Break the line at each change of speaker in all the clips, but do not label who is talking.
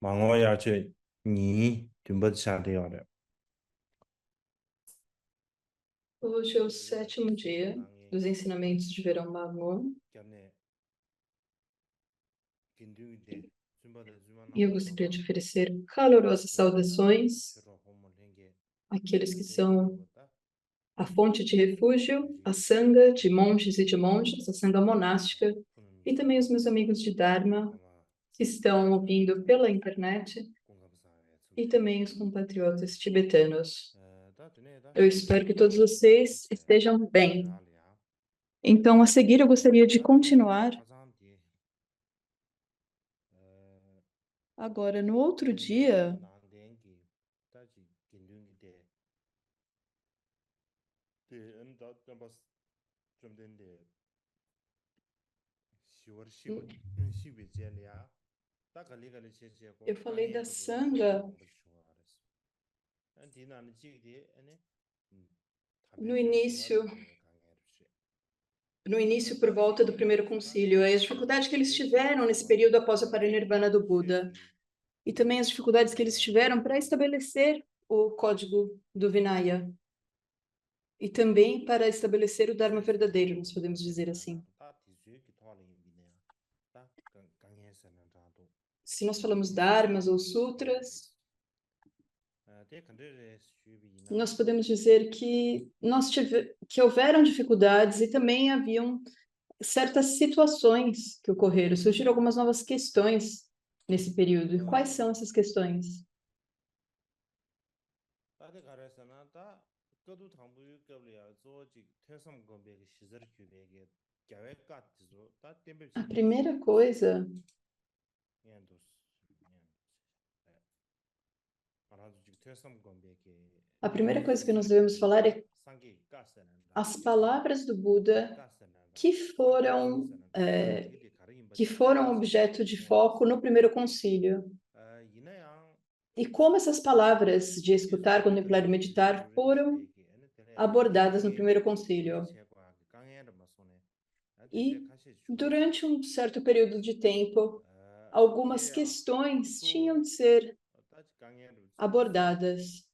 망어야 니 듬버차리어래.
Hoje é o sétimo dia dos ensinamentos de verão Magnon e eu gostaria de oferecer calorosas saudações àqueles que são a fonte de refúgio, a sanga de monges e de monjas, a sanga monástica, e também os meus amigos de Dharma que estão ouvindo pela internet e também os compatriotas tibetanos. Eu espero que todos vocês estejam bem. Então, a seguir, eu gostaria de continuar. Agora, no outro dia, eu falei da sanga no início por volta do primeiro concílio, as dificuldades que eles tiveram nesse período após a parinirvana do Buda, e também as dificuldades que eles tiveram para estabelecer o código do Vinaya, e também para estabelecer o Dharma verdadeiro, nós podemos dizer assim. Se nós falamos Dharmas ou Sutras, nós podemos dizer que houveram dificuldades e também haviam certas situações que ocorreram, surgiram algumas novas questões nesse período. E quais são essas questões? A primeira coisa que nós devemos falar é as palavras do Buda que foram objeto de foco no primeiro concílio. E como essas palavras de escutar, contemplar e meditar foram abordadas no primeiro concílio. E durante um certo período de tempo, algumas questões tinham de ser abordadas.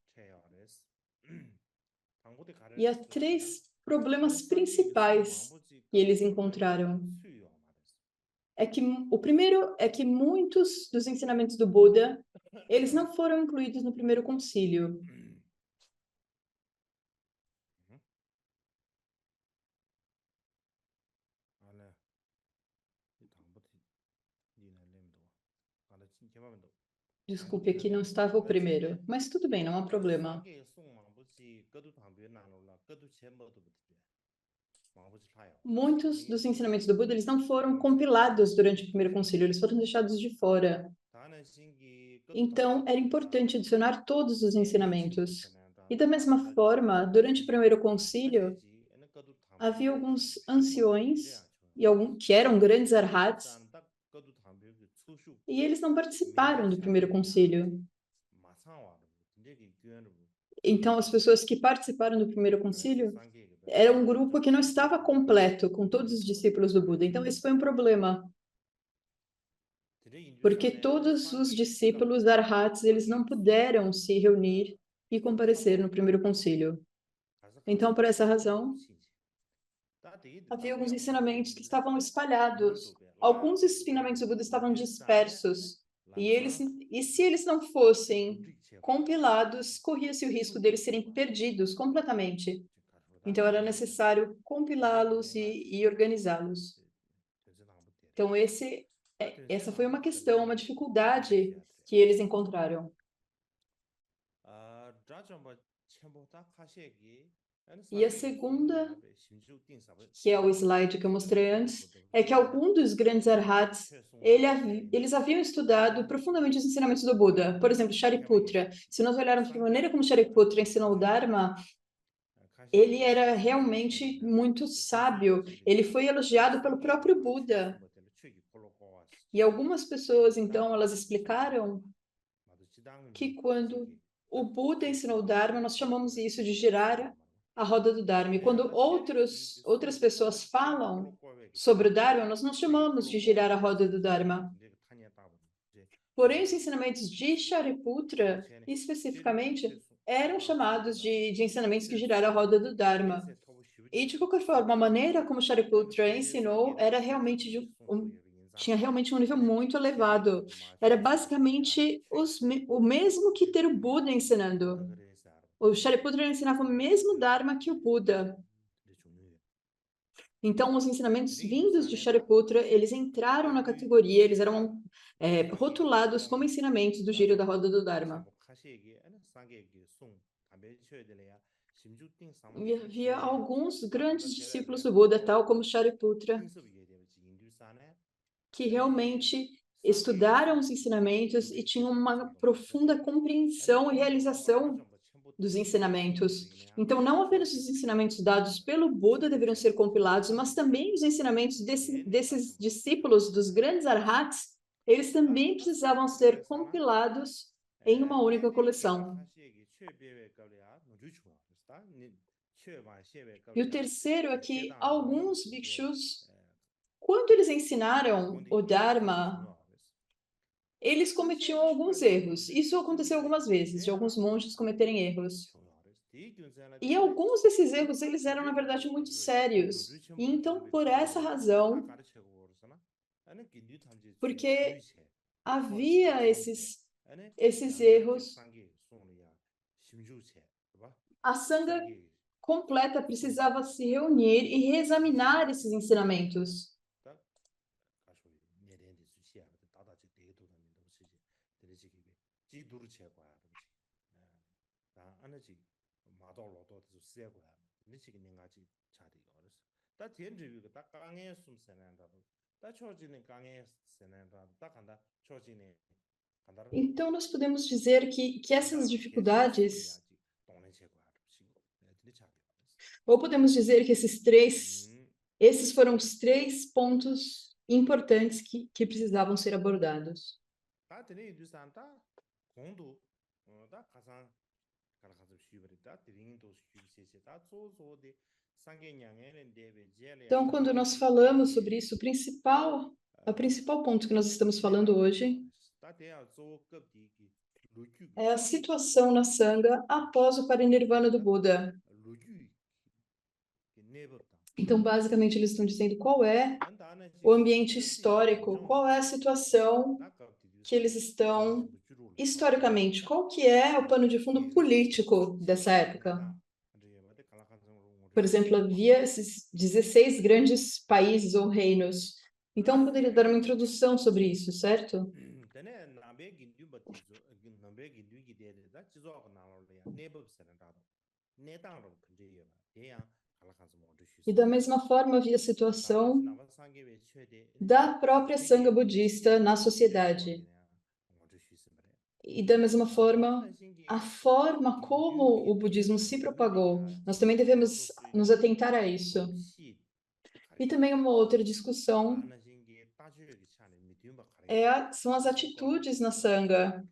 E há três problemas principais que eles encontraram. O primeiro é que muitos dos ensinamentos do Buda, eles não foram incluídos no primeiro concílio. Desculpe, aqui não estava o primeiro, mas tudo bem, não há problema. Muitos dos ensinamentos do Buda, eles não foram compilados durante o primeiro concílio, eles foram deixados de fora. Então, era importante adicionar todos os ensinamentos. E da mesma forma, durante o primeiro concílio, havia alguns anciões que eram grandes arhats, e eles não participaram do primeiro concílio. Então, as pessoas que participaram do primeiro concílio era um grupo que não estava completo com todos os discípulos do Buda. Então, esse foi um problema. Porque todos os discípulos arhats, eles não puderam se reunir e comparecer no primeiro concílio. Então, por essa razão, havia alguns ensinamentos que estavam espalhados. Alguns ensinamentos do Buda estavam dispersos. E se eles não fossem compilados, corria-se o risco deles serem perdidos completamente. Então, era necessário compilá-los e organizá-los. Então, essa foi uma questão, uma dificuldade que eles encontraram. E a segunda, que é o slide que eu mostrei antes, é que alguns dos grandes arhats, eles haviam estudado profundamente os ensinamentos do Buda. Por exemplo, Shariputra. Se nós olharmos para a maneira como Shariputra ensinou o Dharma, ele era realmente muito sábio. Ele foi elogiado pelo próprio Buda. E algumas pessoas, então, elas explicaram que quando o Buda ensinou o Dharma, nós chamamos isso de girar a roda do Dharma. E quando outras pessoas falam sobre o Dharma, nós não chamamos de girar a roda do Dharma. Porém, os ensinamentos de Shariputra, especificamente, eram chamados de ensinamentos que giraram a roda do Dharma. E, de qualquer forma, a maneira como Shariputra ensinou era realmente tinha realmente um nível muito elevado. Era basicamente o mesmo que ter o Buda ensinando. O Shariputra ensinava o mesmo Dharma que o Buda. Então, os ensinamentos vindos de Shariputra, eles entraram na categoria, eles eram rotulados como ensinamentos do giro da roda do Dharma. E havia alguns grandes discípulos do Buda, tal como Shariputra, que realmente estudaram os ensinamentos e tinham uma profunda compreensão e realização dos ensinamentos. Então, não apenas os ensinamentos dados pelo Buda deveriam ser compilados, mas também os ensinamentos desses discípulos dos grandes arhats, eles também precisavam ser compilados em uma única coleção. E o terceiro é que alguns bhikshus, quando eles ensinaram o Dharma, eles cometiam alguns erros. Isso aconteceu algumas vezes, de alguns monges cometerem erros. E alguns desses erros, eles eram, na verdade, muito sérios. E então, por essa razão, porque havia esses erros, a Sangha completa precisava se reunir e reexaminar esses ensinamentos. Então, nós podemos dizer que essas dificuldades, ou podemos dizer que esses foram os 3 pontos importantes que precisavam ser abordados. Então, quando nós falamos sobre isso, o principal ponto que nós estamos falando hoje é a situação na Sangha após o parinirvana do Buda. Então, basicamente, eles estão dizendo qual é o ambiente histórico, qual é a situação que eles estão historicamente, qual que é o pano de fundo político dessa época. Por exemplo, havia esses 16 grandes países ou reinos. Então, poderia dar uma introdução sobre isso, certo? E da mesma forma havia a situação da própria Sangha budista na sociedade. E da mesma forma, a forma como o budismo se propagou, nós também devemos nos atentar a isso. E também uma outra discussão são as atitudes na Sangha.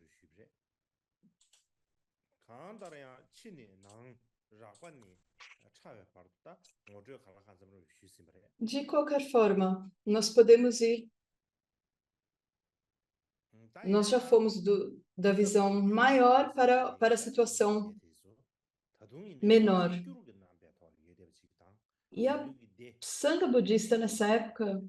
De qualquer forma, nós já fomos da visão maior para a situação menor. E a Sangha budista nessa época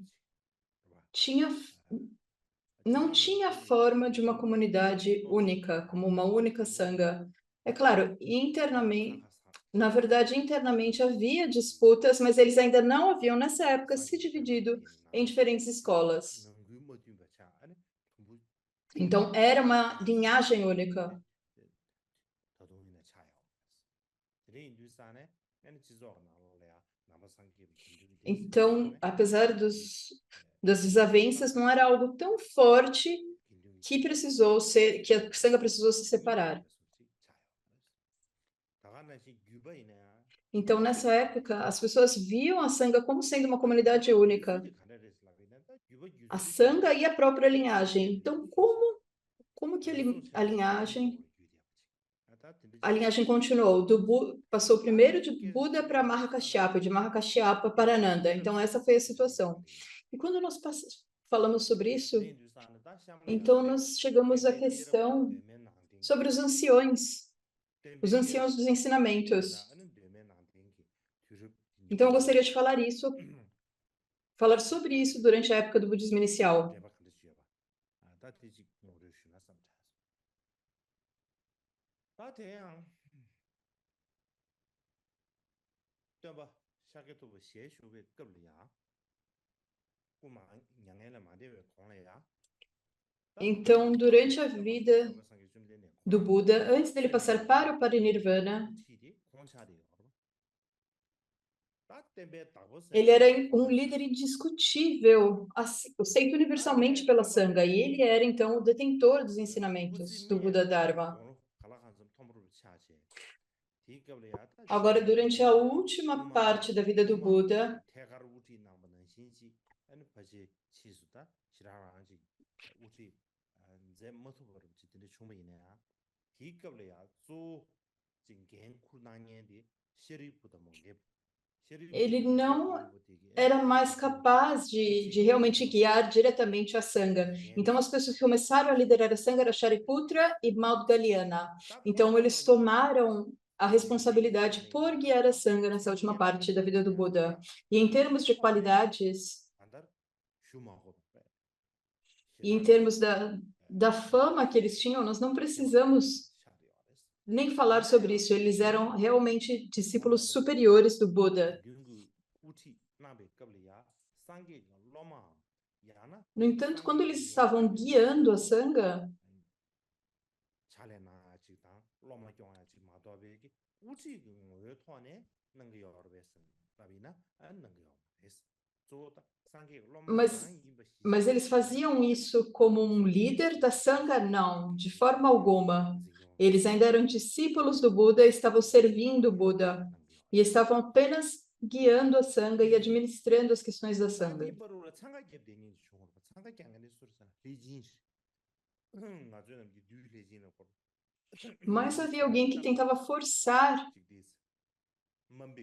não tinha a forma de uma comunidade única, como uma única Sangha. É claro, na verdade, internamente havia disputas, mas eles ainda não haviam, nessa época, se dividido em diferentes escolas. Então, era uma linhagem única. Então, apesar das desavenças, não era algo tão forte que a Sangha precisou se separar. Então, nessa época, as pessoas viam a Sangha como sendo uma comunidade única. A Sangha e a própria linhagem. Então, como que a linhagem continuou? Passou primeiro de Buda para Mahakashyapa, de Mahakashyapa para Nanda. Então, essa foi a situação. E quando nós falamos sobre isso, então nós chegamos à questão sobre os anciões dos ensinamentos. Então eu gostaria de falar sobre isso durante a época do budismo inicial. Então, durante a vida do Buda, antes dele passar para o Parinirvana, ele era um líder indiscutível, aceito universalmente pela Sangha, e ele era, então, o detentor dos ensinamentos do Buda Dharma. Agora, durante a última parte da vida do Buda, ele não era mais capaz de realmente guiar diretamente a Sangha. Então, as pessoas que começaram a liderar a Sangha eram Shariputra e Maudgalyana. Então, eles tomaram a responsabilidade por guiar a Sangha nessa última parte da vida do Buda. E em termos de qualidades, e em termos da fama que eles tinham, nós não precisamos nem falar sobre isso. Eles eram realmente discípulos superiores do Buda. No entanto, quando eles estavam guiando a Sangha, mas eles faziam isso como um líder da Sangha? Não, de forma alguma. Eles ainda eram discípulos do Buda, estavam servindo o Buda e estavam apenas guiando a Sangha e administrando as questões da Sangha. Mas havia alguém que tentava forçar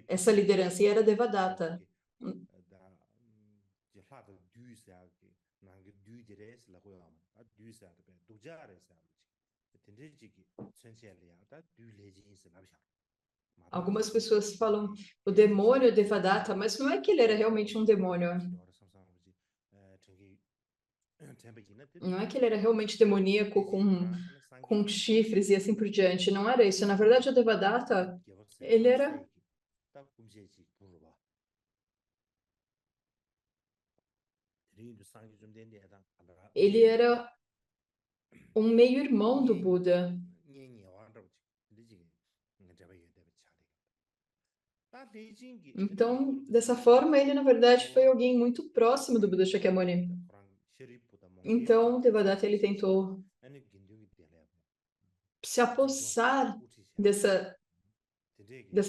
essa liderança, e era Devadatta. Algumas pessoas falam o demônio Devadatta, mas não é que ele era realmente um demônio. Não é que ele era realmente demoníaco com chifres e assim por diante. Não era isso. Na verdade, o Devadatta, ele era um meio-irmão do Buda. Então, dessa forma, ele, na verdade, foi alguém muito próximo do Buda Shakyamuni. Então, Devadatta, ele tentou se apossar dessa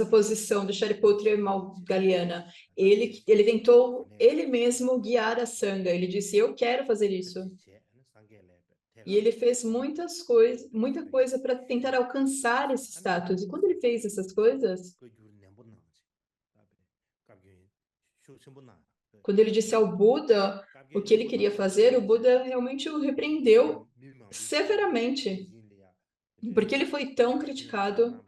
posição do Shariputra e Maudgalyana. Ele tentou, ele mesmo, guiar a Sangha. Ele disse, eu quero fazer isso. E ele fez muita coisa para tentar alcançar esse status. E quando ele fez essas coisas, quando ele disse ao Buda o que ele queria fazer, o Buda realmente o repreendeu severamente, porque ele foi tão criticado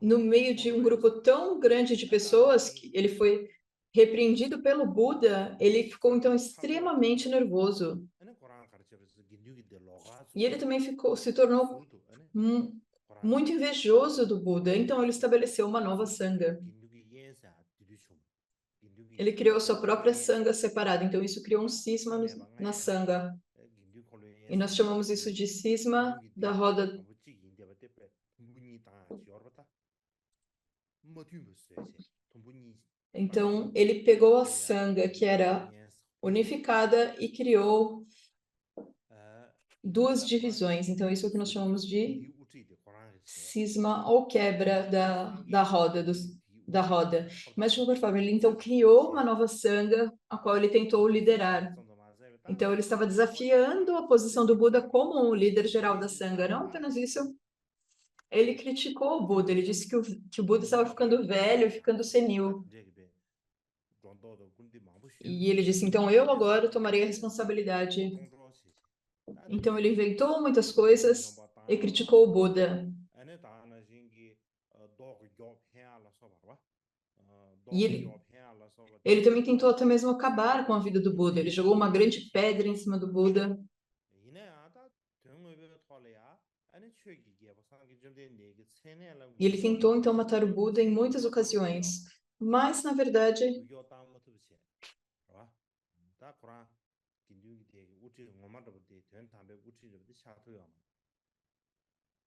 no meio de um grupo tão grande de pessoas, que ele foi repreendido pelo Buda, ele ficou então extremamente nervoso. E ele também se tornou muito invejoso do Buda, então ele estabeleceu uma nova Sangha. Ele criou sua própria Sangha separada, então isso criou um cisma na Sangha. E nós chamamos isso de cisma da roda. Então, ele pegou a Sangha, que era unificada, e criou duas divisões. Então, isso é o que nós chamamos de cisma ou quebra da roda, da roda. Mas, de qualquer forma, ele então criou uma nova Sangha, a qual ele tentou liderar. Então, ele estava desafiando a posição do Buda como o líder geral da Sangha. Não apenas isso, ele criticou o Buda. Ele disse que o Buda estava ficando velho, ficando senil. E ele disse, então eu agora tomarei a responsabilidade. Então ele inventou muitas coisas e criticou o Buda. E ele também tentou até mesmo acabar com a vida do Buda. Ele jogou uma grande pedra em cima do Buda. E ele tentou então matar o Buda em muitas ocasiões. Mas, na verdade,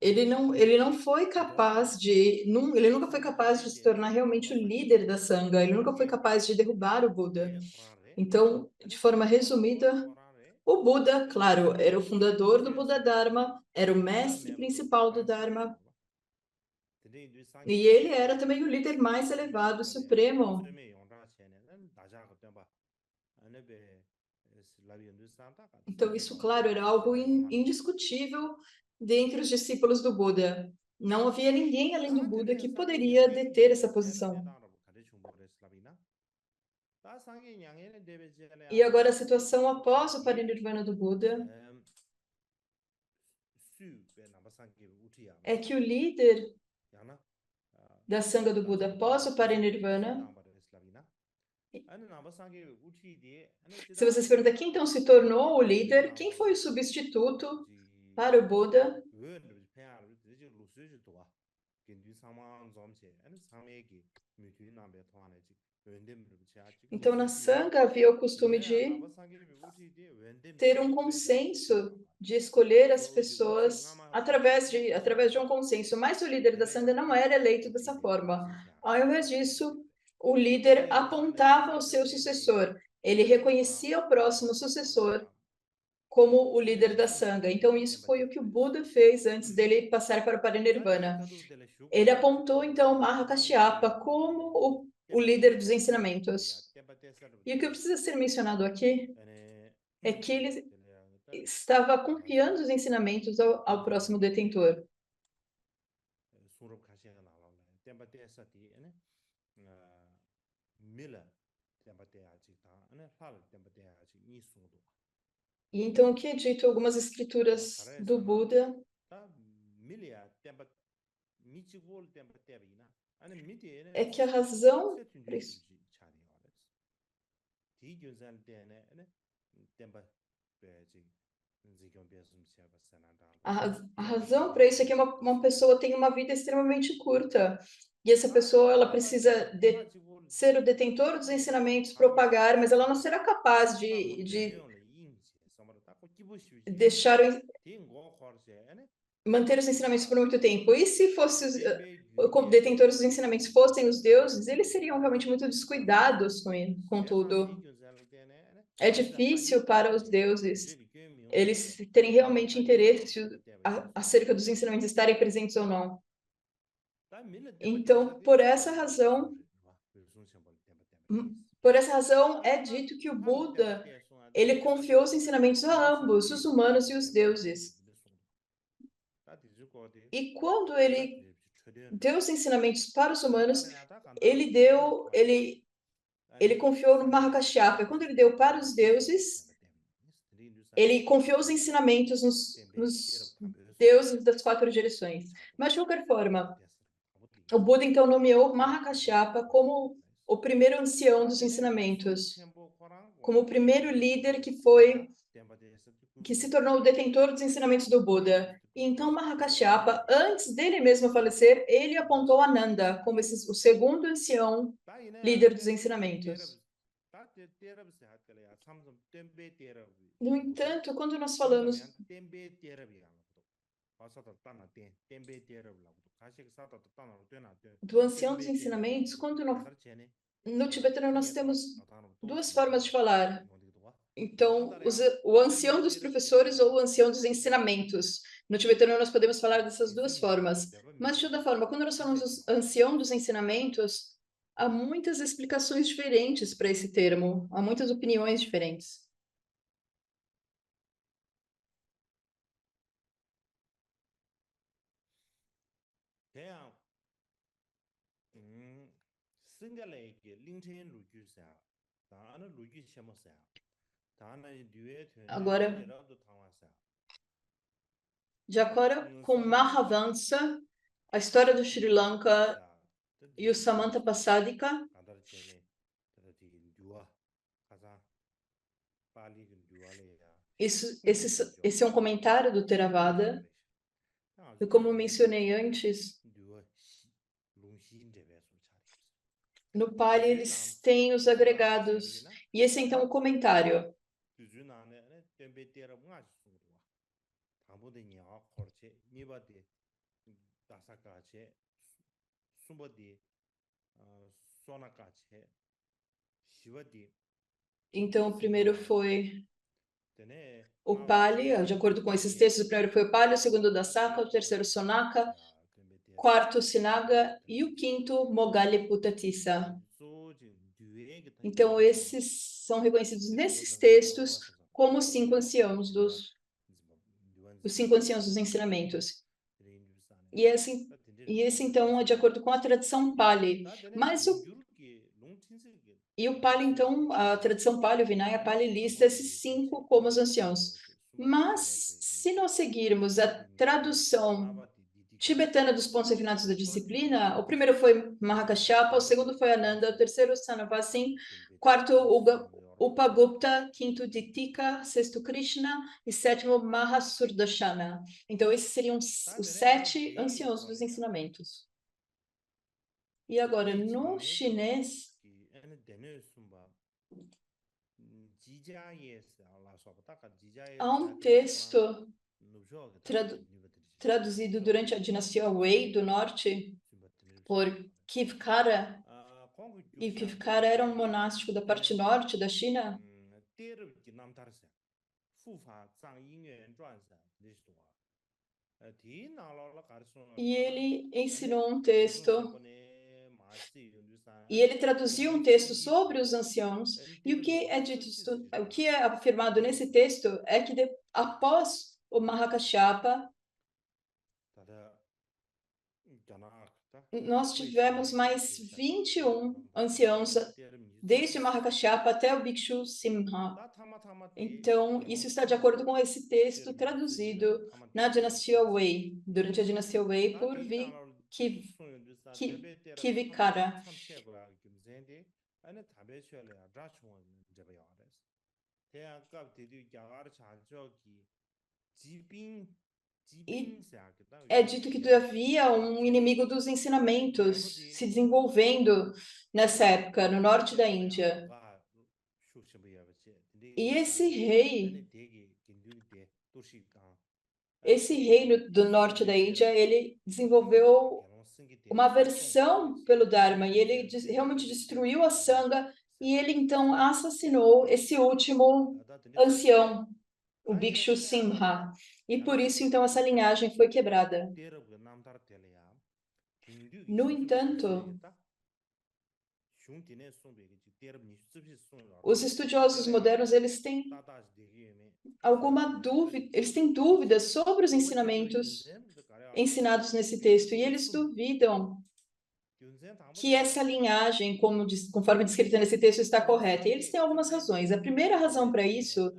ele não foi capaz de, ele nunca foi capaz de se tornar realmente o líder da Sangha. Ele nunca foi capaz de derrubar o Buda. Então, de forma resumida, o Buda, claro, era o fundador do Buda Dharma, era o mestre principal do Dharma, e ele era também o líder mais elevado, supremo. Então, isso, claro, era algo indiscutível dentre os discípulos do Buda. Não havia ninguém além do Buda que poderia deter essa posição. E agora a situação após o parinirvana do Buda é que o líder da Sangha do Buda após o parinirvana, se vocês perguntam quem então se tornou o líder, quem foi o substituto para o Buda? Então, na Sangha havia o costume de ter um consenso, de escolher as pessoas através de um consenso, mas o líder da Sangha não era eleito dessa forma. Ao invés disso, o líder apontava o seu sucessor, ele reconhecia o próximo sucessor como o líder da Sangha. Então, isso foi o que o Buda fez antes dele passar para o Parinirvana. Ele apontou, então, Mahakashyapa como o líder dos ensinamentos. E o que precisa ser mencionado aqui é que ele estava confiando os ensinamentos ao próximo detentor. E então, o que é dito em algumas escrituras do Buda é que a razão para isso, a razão para isso é que uma pessoa tem uma vida extremamente curta. E essa pessoa, ela precisa ser o detentor dos ensinamentos, propagar, mas ela não será capaz de deixar manter os ensinamentos por muito tempo. E se fosse detentores dos ensinamentos fossem os deuses, eles seriam realmente muito descuidados com tudo. É difícil para os deuses eles terem realmente interesse acerca dos ensinamentos estarem presentes ou não. Então, por essa razão é dito que o Buda, ele confiou os ensinamentos a ambos, os humanos e os deuses. E quando ele deu os ensinamentos para os humanos, ele confiou no Mahakashyapa. Quando ele deu para os deuses, ele confiou os ensinamentos nos deuses das quatro direções. Mas, de qualquer forma, o Buda, então, nomeou Mahakashyapa como o primeiro ancião dos ensinamentos, como o primeiro líder que se tornou o detentor dos ensinamentos do Buda. E então, Mahakashyapa, antes dele mesmo falecer, ele apontou Ananda como o segundo ancião líder dos ensinamentos. No entanto, quando nós falamos do ancião dos ensinamentos, no tibetano nós temos duas formas de falar. Então, o ancião dos professores ou o ancião dos ensinamentos. No tibetano nós podemos falar dessas duas formas. Mas, de toda forma, quando nós falamos ancião dos ensinamentos, há muitas explicações diferentes para esse termo, há muitas opiniões diferentes. Agora, de acordo com Mahavansa, a história do Sri Lanka e o Samanta Passadika, esse é um comentário do Theravada, e como mencionei antes, no Pali eles têm os agregados, e esse é então o comentário. Então, o primeiro foi o Pali, de acordo com esses textos, o primeiro foi o Pali, o segundo o Dasaka, o terceiro Sonaka, quarto Sinaga e o quinto Mogaliputtatissa. Então, esses são reconhecidos nesses textos como os cinco anciãos dos ensinamentos. E esse então é de acordo com a tradição Pali. Mas o Pali, então, a tradição Pali, o Vinaya Pali, lista esses cinco como os anciãos. Mas, se nós seguirmos a tradução tibetana dos pontos refinados da disciplina, o primeiro foi Mahakashyapa, o segundo foi Ananda, o terceiro Sanavasin, quarto Upagupta, quinto Ditika, sexto Krishna e sétimo Mahasurdashana. Então, esses seriam os 7 anciãos dos ensinamentos. E agora, no chinês, há um texto traduzido durante a dinastia Wei do norte por Kivkara, e Kivkara era um monástico da parte norte da China. E ele ensinou um texto, e ele traduziu um texto sobre os anciãos, e o que é afirmado nesse texto é que após o Mahakashyapa, nós tivemos mais 21 anciãos, desde o Mahakashyapa até o Bhikshu Simha. Então, isso está de acordo com esse texto traduzido na dinastia Wei, durante a dinastia Wei, por Kivikara. E é dito que havia um inimigo dos ensinamentos se desenvolvendo nessa época, no norte da Índia. E esse rei do norte da Índia, ele desenvolveu uma aversão pelo Dharma, e ele realmente destruiu a Sangha, e ele então assassinou esse último ancião, o Bhikshu Simha. E por isso, então, essa linhagem foi quebrada. No entanto, os estudiosos modernos, eles têm dúvidas sobre os ensinamentos ensinados nesse texto, e eles duvidam que essa linhagem, conforme descrita nesse texto, está correta. E eles têm algumas razões. A primeira razão para isso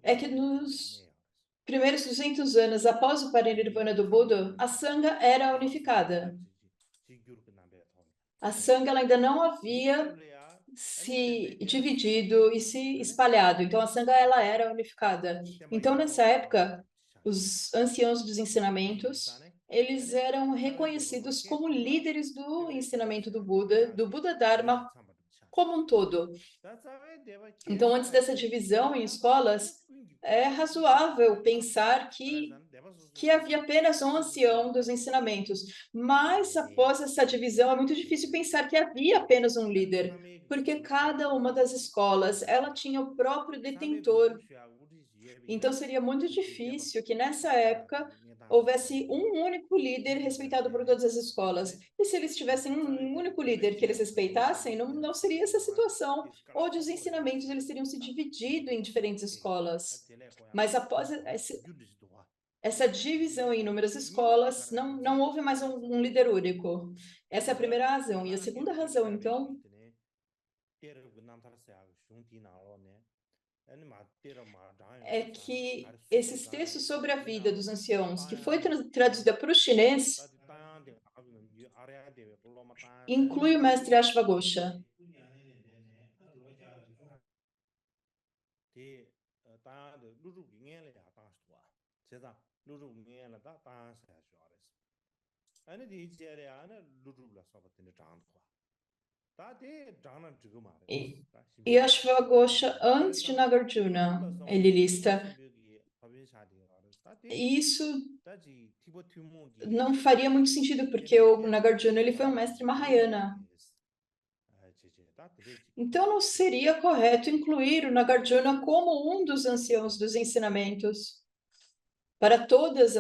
é que nos primeiros 200 anos após o Parinirvana do Buda, a Sangha era unificada. A Sangha ela ainda não havia se dividido e se espalhado. Então, a Sangha ela era unificada. Então, nessa época, os anciãos dos ensinamentos, eles eram reconhecidos como líderes do ensinamento do Buda Dharma como um todo. Então, antes dessa divisão em escolas, é razoável pensar que havia apenas um ancião dos ensinamentos. Mas, após essa divisão, é muito difícil pensar que havia apenas um líder, porque cada uma das escolas, ela tinha o próprio detentor. Então, seria muito difícil que, nessa época, houvesse um único líder respeitado por todas as escolas. E se eles tivessem um único líder que eles respeitassem, não seria essa situação, onde os ensinamentos eles teriam se dividido em diferentes escolas. Mas após essa divisão em inúmeras escolas, não houve mais um líder único. Essa é a primeira razão. E a segunda razão, então, é que esses textos sobre a vida dos anciãos, que foi traduzida para o chinês, inclui o mestre Ashwagosha. E, e Ashwagosha, antes de Nagarjuna, ele lista. E isso não faria muito sentido, porque o Nagarjuna ele foi um mestre Mahayana. Então não seria correto incluir o Nagarjuna como um dos anciãos dos ensinamentos para todas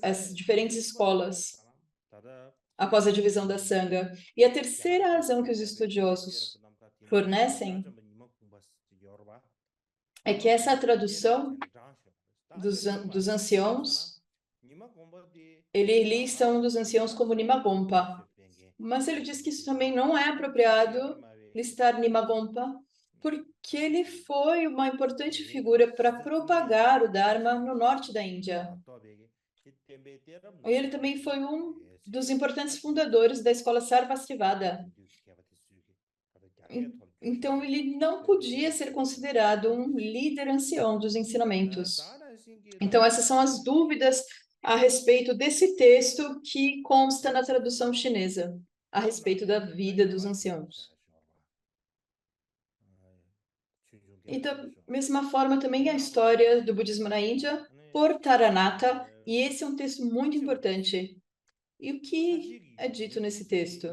as diferentes escolas após a divisão da Sangha. E a terceira razão que os estudiosos fornecem é que essa tradução dos anciãos, ele lista um dos anciãos como Nimagompa, mas ele diz que isso também não é apropriado listar Nimagompa, porque ele foi uma importante figura para propagar o Dharma no norte da Índia. E ele também foi um dos importantes fundadores da escola Sarvastivada. Então, ele não podia ser considerado um líder ancião dos ensinamentos. Então, essas são as dúvidas a respeito desse texto que consta na tradução chinesa, a respeito da vida dos anciãos. E da mesma forma, também a história do budismo na Índia, por Taranaka, e esse é um texto muito importante. E o que é dito nesse texto?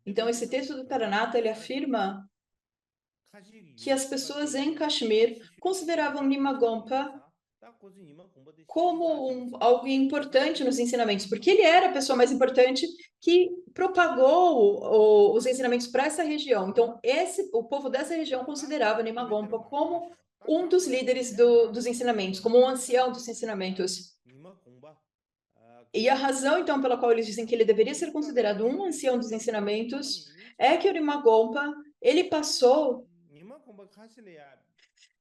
Então, esse texto do Taranaka, ele afirma que as pessoas em Kashmir consideravam Nimagompa como algo importante nos ensinamentos, porque ele era a pessoa mais importante que propagou os ensinamentos para essa região. Então, o povo dessa região considerava Nimagompa como um dos líderes dos ensinamentos, como um ancião dos ensinamentos. E a razão, então, pela qual eles dizem que ele deveria ser considerado um ancião dos ensinamentos é que o Nimagompa, ele passou,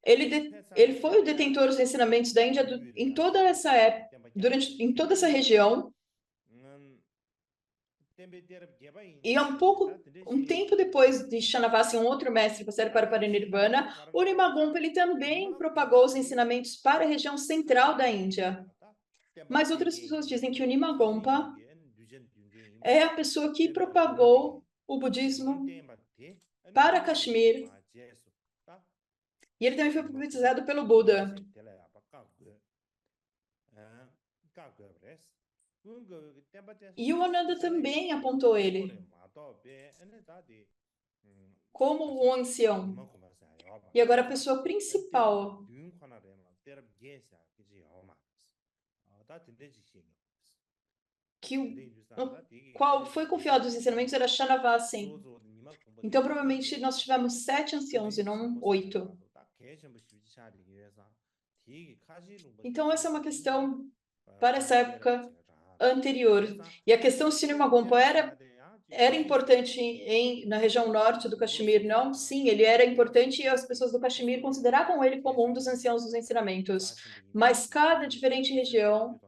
ele foi o detentor dos ensinamentos da Índia em toda essa época, em toda essa região, e um tempo depois de Shanavasi, um outro mestre passar para o Parinirvana, o Nimagompa ele também propagou os ensinamentos para a região central da Índia. Mas outras pessoas dizem que o Nimagompa é a pessoa que propagou o budismo para Kashmir, e ele também foi publicizado pelo Buda. E o Ananda também apontou ele como um ancião. E agora a pessoa principal que qual foi confiado os ensinamentos era Shanavasi. Então, provavelmente, nós tivemos 7 anciãos e não 8. Então, essa é uma questão para essa época anterior. E a questão se Nimagompa era importante na região norte do Caxemir, não? Sim, ele era importante e as pessoas do Caxemir consideravam ele como um dos anciãos dos ensinamentos. Mas cada diferente região.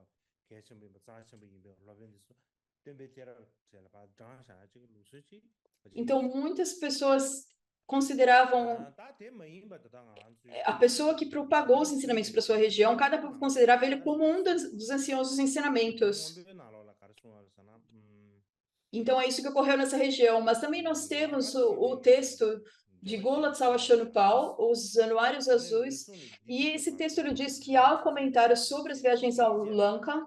Então, muitas pessoas consideravam a pessoa que propagou os ensinamentos para sua região, cada povo considerava ele como um dos anciãos dos ensinamentos. Então, é isso que ocorreu nessa região. Mas também nós temos o texto de Gola Tsawashonupal, Os Anuários Azuis, e esse texto ele diz que, ao comentário sobre as viagens ao Lanka,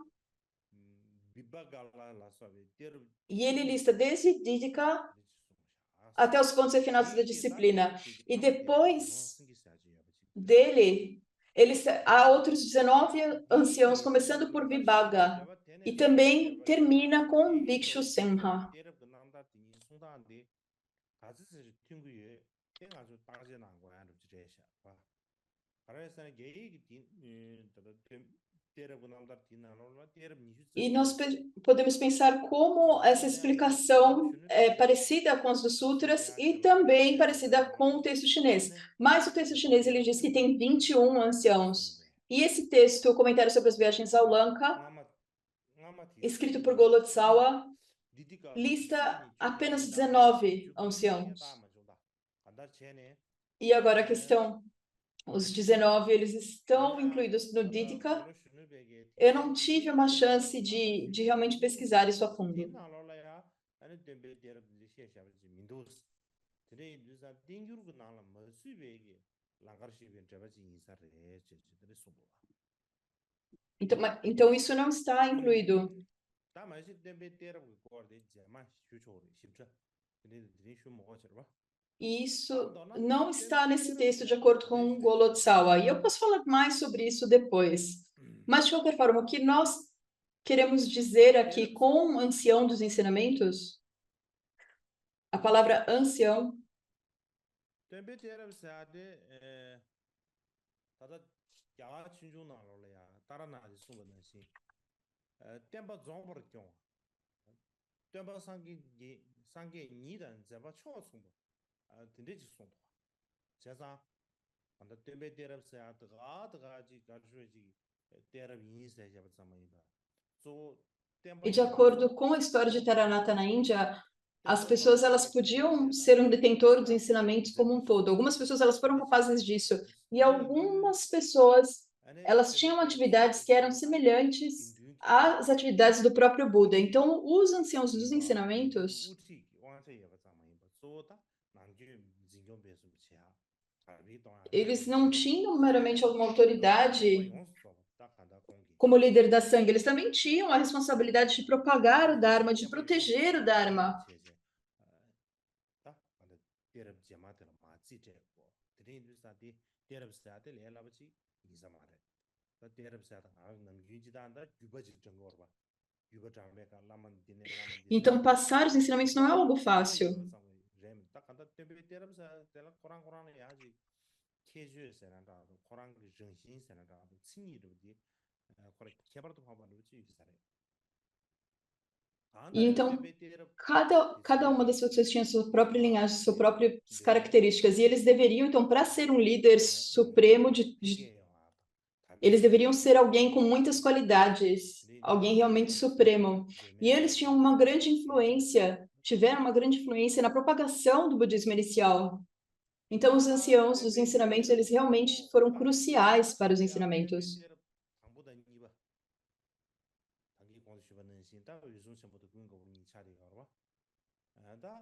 e ele lista desde Didika até os pontos refinados da disciplina. E depois dele, há outros 19 anciãos, começando por Vibhaga, e também termina com Bhikshu Simha. E nós podemos pensar como essa explicação é parecida com as dos sutras e também parecida com o texto chinês. Mas o texto chinês ele diz que tem 21 anciãos. E esse texto, o comentário sobre as viagens ao Lanka, escrito por Golotsawa, lista apenas 19 anciãos. E agora a questão, os 19, eles estão incluídos no Didika. Eu não tive uma chance de realmente pesquisar isso a fundo. Então isso não está incluído. E isso não está nesse texto de acordo com Golotsawa. E eu posso falar mais sobre isso depois. Mas, de qualquer forma, o que nós queremos dizer aqui com ancião dos ensinamentos, a palavra ancião, e de acordo com a história de Taranata na Índia, as pessoas elas podiam ser um detentor dos ensinamentos como um todo. Algumas pessoas elas foram capazes disso e algumas pessoas elas tinham atividades que eram semelhantes às atividades do próprio Buda. Então, os anciãos dos ensinamentos eles não tinham meramente alguma autoridade como líder da Sangha, eles também tinham a responsabilidade de propagar o Dharma, de proteger o Dharma. Então, passar os ensinamentos não é algo fácil. E então, cada uma das pessoas tinha sua própria linhagem, suas próprias características, e eles deveriam, então, para ser um líder supremo, eles deveriam ser alguém com muitas qualidades, alguém realmente supremo. E eles tinham uma grande influência, tiveram uma grande influência na propagação do budismo inicial. Então, os anciãos dos ensinamentos, eles realmente foram cruciais para os ensinamentos.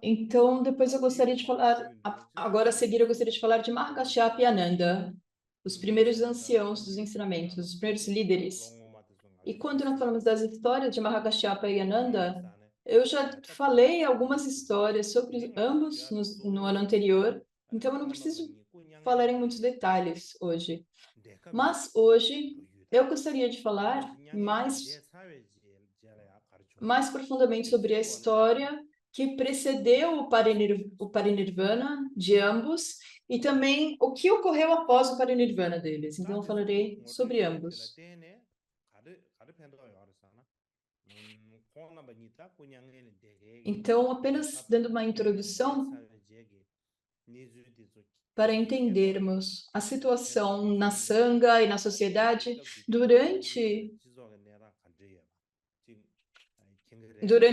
Então, depois eu gostaria de falar, agora a seguir eu gostaria de falar de Mahakashyapa e Ananda, os primeiros anciãos dos ensinamentos, os primeiros líderes. E quando nós falamos das histórias de Mahakashyapa e Ananda, eu já falei algumas histórias sobre ambos no ano anterior, então eu não preciso falar em muitos detalhes hoje. Mas hoje eu gostaria de falar mais profundamente sobre a história que precedeu o Parinirvana de ambos e também o que ocorreu após o Parinirvana deles. Então, eu falarei sobre ambos. Então, apenas dando uma introdução para entendermos a situação na Sangha e na sociedade durante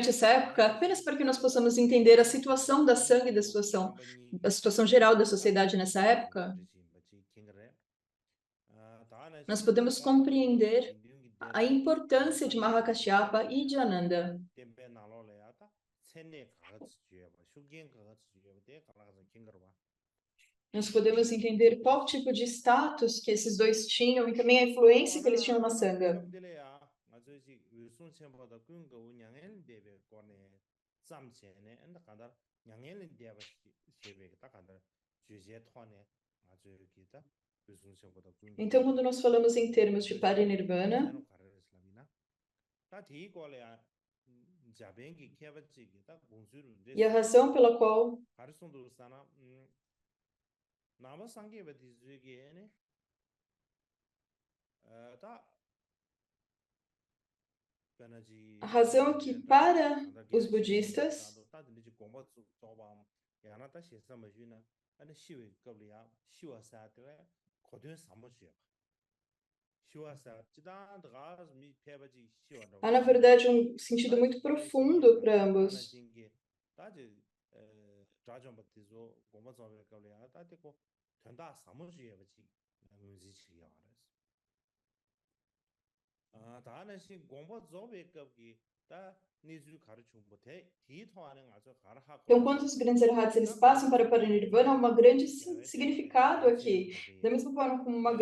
essa época, apenas para que nós possamos entender a situação da Sangha e a situação geral da sociedade nessa época, nós podemos compreender a importância de Mahakashyapa e de Ananda. Nós podemos entender qual tipo de status que esses dois tinham e também a influência que eles tinham na Sangha. Então, quando nós falamos em termos de Parinirvana, e a razão pela qual A razão é que, para os budistas, há, na verdade, um sentido muito profundo para ambos. Então, quando os grandes arhats eles passam para o Parinirvana, há um grande significado aqui. Da mesma forma como uma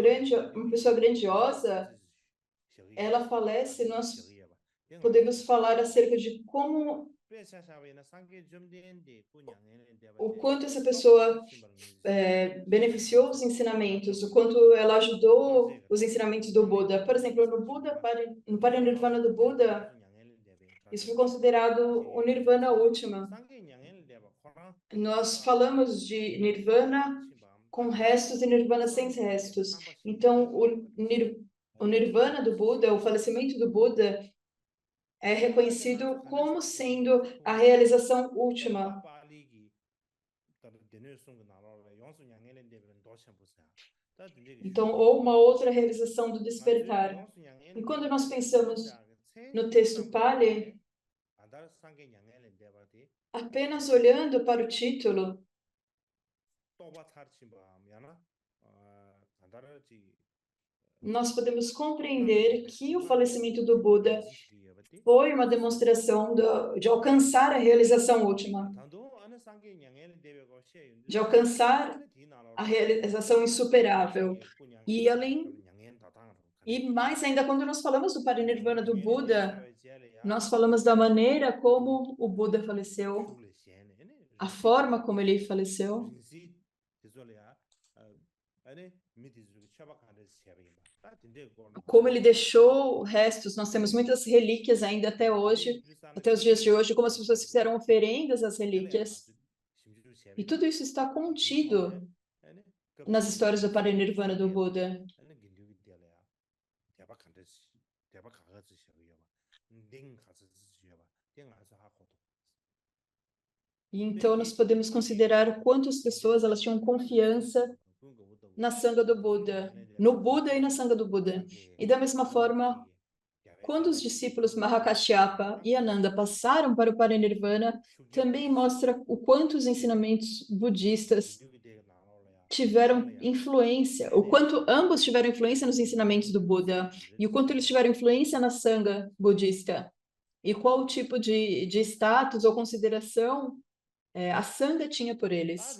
pessoa grandiosa, ela falece, nós podemos falar acerca de como o quanto essa pessoa beneficiou os ensinamentos, o quanto ela ajudou os ensinamentos do Buda. Por exemplo, no Parinirvana do Buda, isso foi considerado o Nirvana última. Nós falamos de Nirvana com restos e Nirvana sem restos. Então, o Nirvana do Buda, o falecimento do Buda, é reconhecido como sendo a realização última. Então, ou uma outra realização do despertar. E quando nós pensamos no texto Pali, apenas olhando para o título, nós podemos compreender que o falecimento do Buda foi uma demonstração de alcançar a realização última, de alcançar a realização insuperável. E mais ainda, quando nós falamos do Parinirvana do Buda, nós falamos da maneira como o Buda faleceu, a forma como ele faleceu, como ele deixou restos. Nós temos muitas relíquias ainda até hoje, até os dias de hoje, como as pessoas fizeram oferendas às relíquias. E tudo isso está contido nas histórias do Parinirvana do Buda. E então nós podemos considerar quantas pessoas elas tinham confiança na Sangha do Buda, no Buda e na Sangha do Buda. E da mesma forma, quando os discípulos Mahakashyapa e Ananda passaram para o Parinirvana, também mostra o quanto os ensinamentos budistas tiveram influência, o quanto ambos tiveram influência nos ensinamentos do Buda e o quanto eles tiveram influência na Sangha budista. E qual tipo de status ou consideração a Sangha tinha por eles.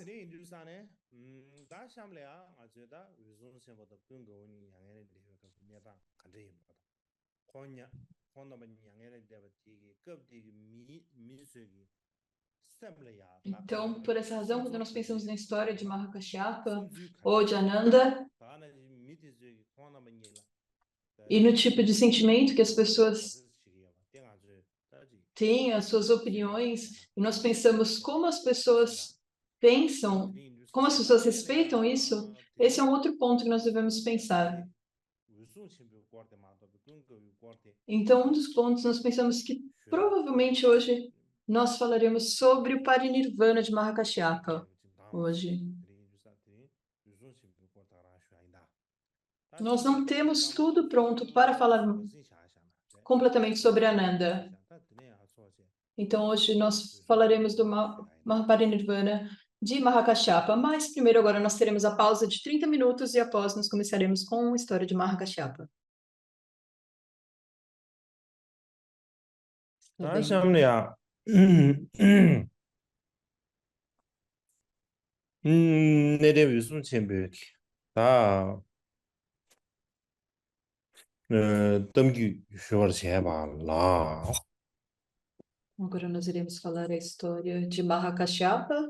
Então, por essa razão, quando nós pensamos na história de Mahakashyapa ou de Ananda, e no tipo de sentimento que as pessoas têm, as suas opiniões, e nós pensamos como as pessoas pensam, como as pessoas respeitam isso, esse é um outro ponto que nós devemos pensar. Então, um dos pontos nós pensamos que provavelmente hoje nós falaremos sobre o Parinirvana de Mahakashyapa hoje. Nós não temos tudo pronto para falar completamente sobre Ananda. Então, hoje nós falaremos do Mahaparinirvana de Mahakashyapa, mas primeiro agora nós teremos a pausa de 30 minutos e após nós começaremos com a história de Mahakashyapa. Tá bem.
내려 요즘 챔ber 다 덤기 쇼르 제발라
Agora nós iremos falar a história de Mahakashyapa.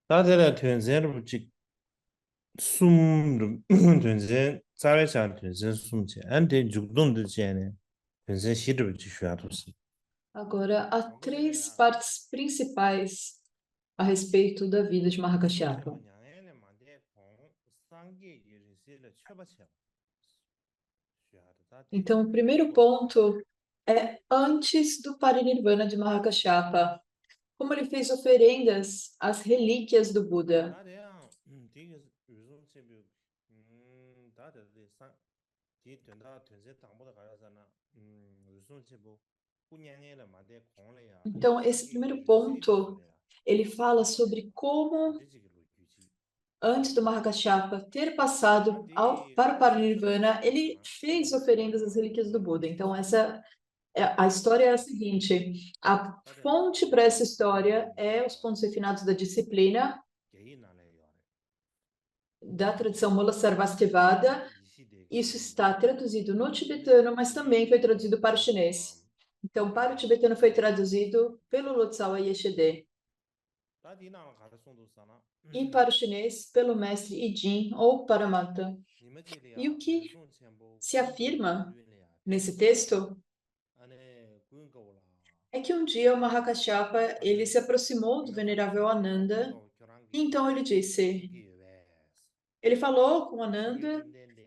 다들 된세를 숨 된세 자회사 된세 숨지 안돼 죽동도 지에네 된세 시를 지셔야도시
Agora, há três partes principais a respeito da vida de Mahakashyapa. Então, o primeiro ponto é antes do Parinirvana de Mahakashyapa, como ele fez oferendas às relíquias do Buda. Então, esse primeiro ponto, ele fala sobre como, antes do Mahakashyapa ter passado para o Parinirvana, ele fez oferendas às relíquias do Buda. Então, a história é a seguinte: a fonte para essa história é os pontos refinados da disciplina, da tradição Mula Sarvastivada. Isso está traduzido no tibetano, mas também foi traduzido para o chinês. Então, para o tibetano foi traduzido pelo Lotsawa Yeshede. E para o chinês, pelo mestre Ijin ou Paramatta. E o que se afirma nesse texto é que um dia o Mahakashyapa ele se aproximou do venerável Ananda e então ele disse, ele falou com Ananda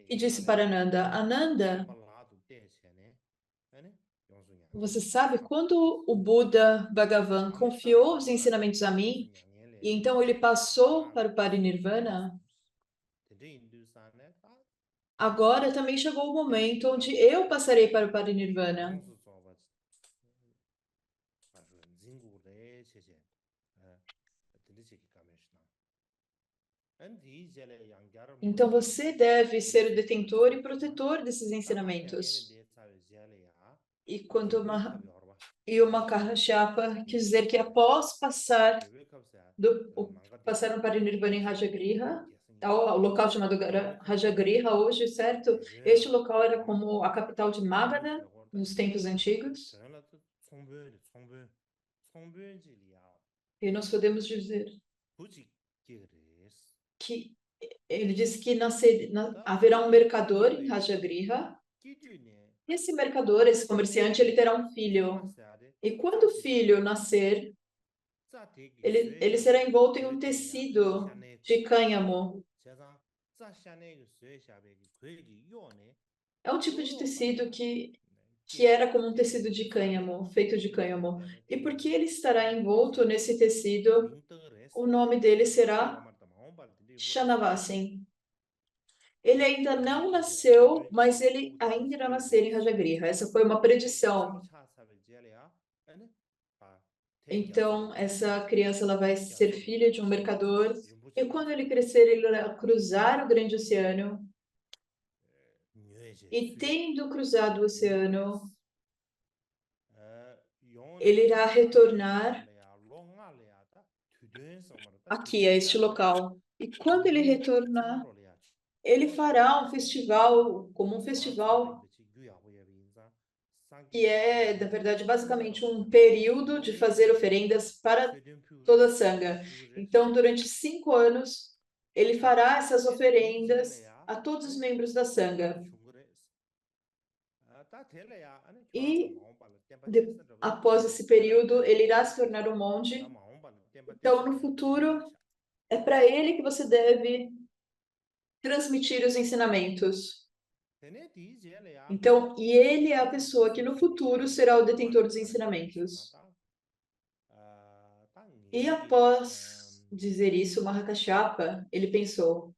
e disse para Ananda, Ananda, você sabe quando o Buda Bhagavan confiou os ensinamentos a mim e então ele passou para o Parinirvana, agora também chegou o momento onde eu passarei para o Parinirvana. Então você deve ser o detentor e protetor desses ensinamentos. E quando e o Mahakashyapa quis dizer que após passar no Parinirvana em Rajagriha, o local chamado Rajagriha hoje, certo? Este local era como a capital de Magadha nos tempos antigos. E nós podemos dizer que ele disse que haverá um mercador em Rajagriha. E esse mercador, esse comerciante, ele terá um filho. E quando o filho nascer, ele será envolto em um tecido de cânhamo. É um tipo de tecido que era como um tecido de cânhamo, feito de cânhamo. E porque ele estará envolto nesse tecido, o nome dele será Shanavasin. Ele ainda não nasceu, mas ele ainda irá nascer em Rajagriha. Essa foi uma predição. Então, essa criança ela vai ser filha de um mercador, e quando ele crescer, ele irá cruzar o grande oceano. E tendo cruzado o oceano, ele irá retornar aqui, a este local. E quando ele retornar, ele fará um festival, como um festival que é, na verdade, basicamente um período de fazer oferendas para toda a Sangha. Então, durante 5 anos, ele fará essas oferendas a todos os membros da Sangha. E, após esse período, ele irá se tornar um monge. Então, no futuro, é para ele que você deve transmitir os ensinamentos. Então, e ele é a pessoa que no futuro será o detentor dos ensinamentos. E após dizer isso, Mahakashyapa, ele pensou,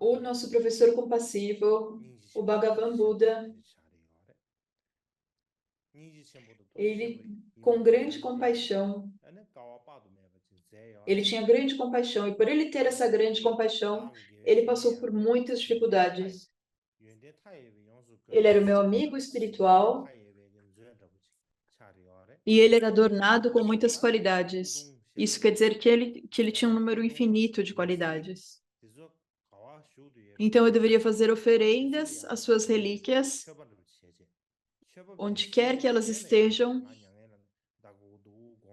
o nosso professor compassivo, o Bhagavan Buda, ele com grande compaixão, ele tinha grande compaixão, e por ele ter essa grande compaixão, ele passou por muitas dificuldades. Ele era o meu amigo espiritual e ele era adornado com muitas qualidades. Isso quer dizer que ele tinha um número infinito de qualidades. Então eu deveria fazer oferendas às suas relíquias onde quer que elas estejam,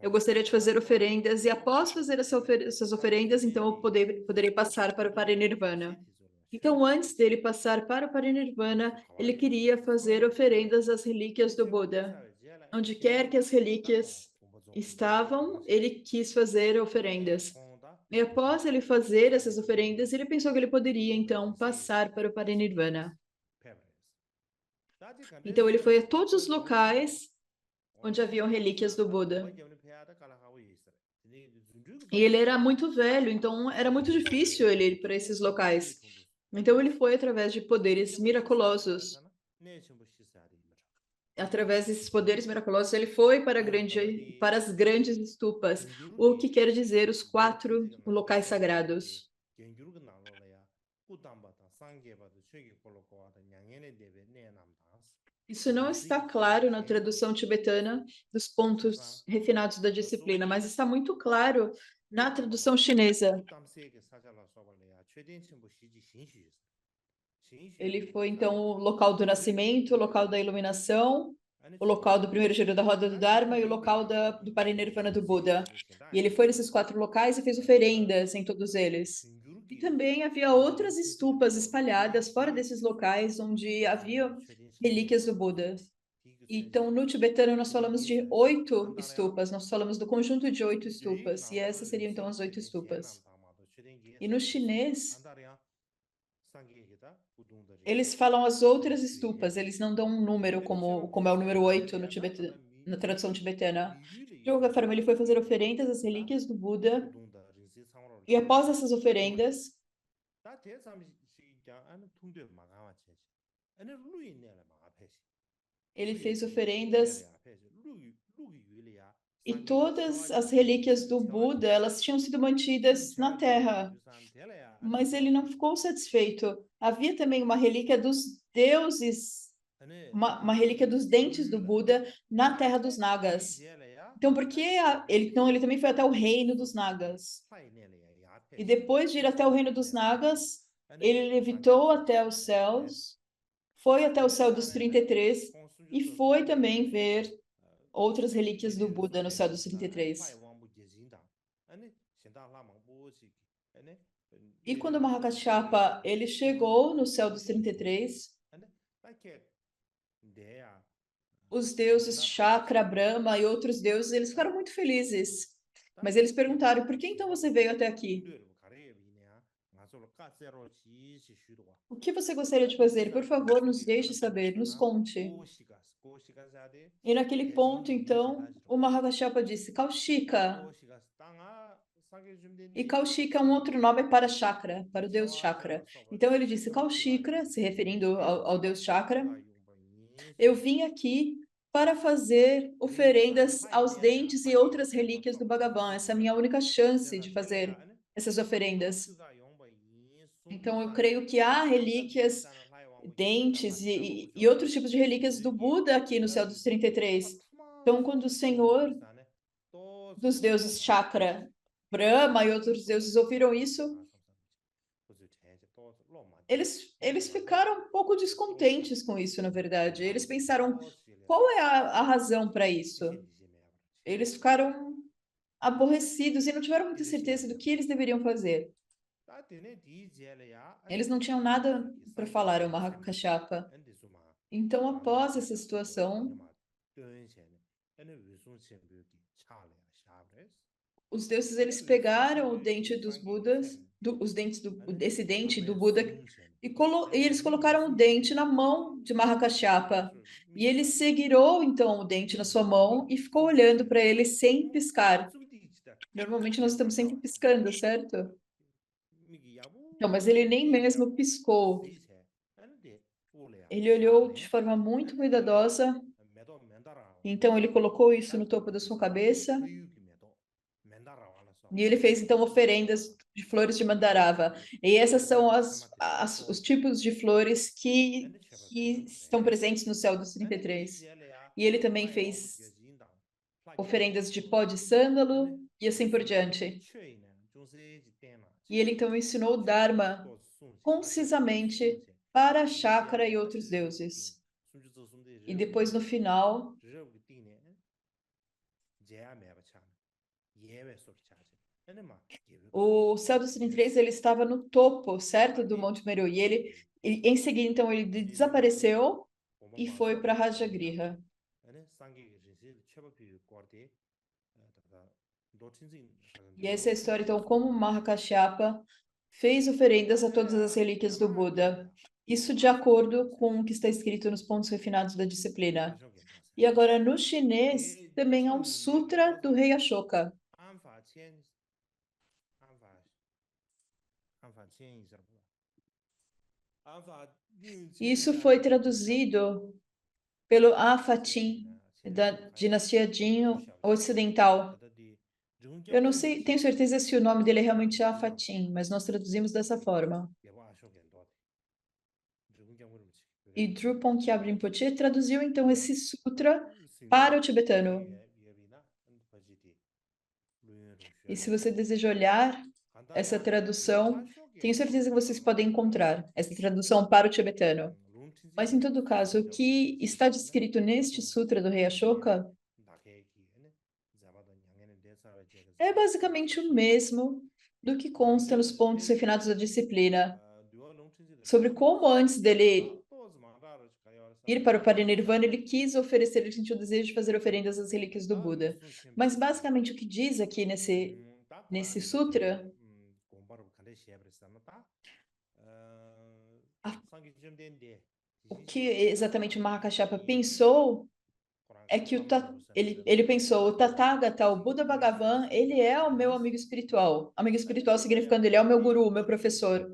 eu gostaria de fazer oferendas, e após fazer essas oferendas, então eu poderei passar para o Parinirvana. Então, antes dele passar para o Parinirvana, ele queria fazer oferendas às relíquias do Buda. Onde quer que as relíquias estavam, ele quis fazer oferendas. E após ele fazer essas oferendas, ele pensou que ele poderia, então, passar para o Parinirvana. Então, ele foi a todos os locais onde haviam relíquias do Buda. E ele era muito velho, então era muito difícil ele ir para esses locais. Então ele foi através de poderes miraculosos. Através desses poderes miraculosos, ele foi para as grandes estupas, o que quer dizer os 4 locais sagrados. Isso não está claro na tradução tibetana dos pontos refinados da disciplina, mas está muito claro na tradução chinesa. Ele foi, então, o local do nascimento, o local da iluminação, o local do primeiro giro da roda do Dharma e o local do Parinirvana do Buda. E ele foi nesses 4 locais e fez oferendas em todos eles. E também havia outras estupas espalhadas fora desses locais onde havia relíquias do Buda. Então, no tibetano, nós falamos de 8 estupas, nós falamos do conjunto de 8 estupas, e essas seriam, então, as 8 estupas. E no chinês, eles falam as outras estupas, eles não dão um número como é o número 8 no na tradução tibetana. De qualquer forma, ele foi fazer oferendas às relíquias do Buda, e após essas oferendas, ele fez oferendas e todas as relíquias do Buda, elas tinham sido mantidas na terra, mas ele não ficou satisfeito. Havia também uma relíquia dos deuses, uma relíquia dos dentes do Buda na terra dos Nagas. Então, por que ele também foi até o reino dos Nagas? E depois de ir até o reino dos Nagas, ele levitou até os céus, foi até o céu dos 33 e foi também ver outras relíquias do Buda no céu dos 33. E quando Mahakashapa ele chegou no céu dos 33, os deuses Chakra, Brahma e outros deuses, eles ficaram muito felizes. Mas eles perguntaram: por que então você veio até aqui? O que você gostaria de fazer? Por favor, nos deixe saber, nos conte. E naquele ponto, então, o Mahakashapa disse: Kaushika. E Kaushika é um outro nome para chakra, para o deus chakra. Então ele disse: Kaushika, se referindo ao deus chakra, eu vim aqui para fazer oferendas aos dentes e outras relíquias do Bhagavan. Essa é a minha única chance de fazer essas oferendas. Então eu creio que há relíquias, dentes e outros tipos de relíquias do Buda aqui no céu dos 33. Então, quando o Senhor dos deuses Chakra, Brahma e outros deuses ouviram isso, eles ficaram um pouco descontentes com isso, na verdade. Eles pensaram, qual é a razão para isso? Eles ficaram aborrecidos e não tiveram muita certeza do que eles deveriam fazer. Eles não tinham nada para falar ao Mahakashapa. Então, após essa situação, os deuses eles pegaram o dente dos Budas, os dentes desse dente do Buda e eles colocaram o dente na mão de Mahakashapa. E ele segurou então o dente na sua mão e ficou olhando para ele sem piscar. Normalmente nós estamos sempre piscando, certo? Não, mas ele nem mesmo piscou. Ele olhou de forma muito cuidadosa. Então ele colocou isso no topo da sua cabeça. E ele fez então oferendas de flores de mandarava. E essas são os tipos de flores que estão presentes no céu dos 33. E ele também fez oferendas de pó de sândalo e assim por diante. E ele então ensinou o Dharma concisamente para Chakra e outros deuses. E depois, no final, o céu dos 33, ele estava no topo, certo, do Monte Meru. Em seguida, então, ele desapareceu e foi para Rajagriha. E essa é a história, então, como Mahakashyapa fez oferendas a todas as relíquias do Buda. Isso de acordo com o que está escrito nos pontos refinados da disciplina. E agora, no chinês, também há um sutra do rei Ashoka. Isso foi traduzido pelo Afatin, da dinastia Jin ocidental. Eu não sei, tenho certeza se o nome dele é realmente Afatin, mas nós traduzimos dessa forma. E Drupal Kyab Rinpoche traduziu então esse sutra para o tibetano. E se você deseja olhar essa tradução, tenho certeza que vocês podem encontrar essa tradução para o tibetano. Mas, em todo caso, o que está descrito neste sutra do rei Ashoka é basicamente o mesmo do que consta nos pontos refinados da disciplina, sobre como antes dele ir para o Parinirvana, ele quis oferecer, ele sentiu o desejo de fazer oferendas às relíquias do Buda. Mas, basicamente, o que diz aqui nesse sutra, o que exatamente o Mahakashyapa pensou é que ele pensou, o Tathagata, o Buda Bhagavan, ele é o meu amigo espiritual. Amigo espiritual significando ele é o meu guru, o meu professor.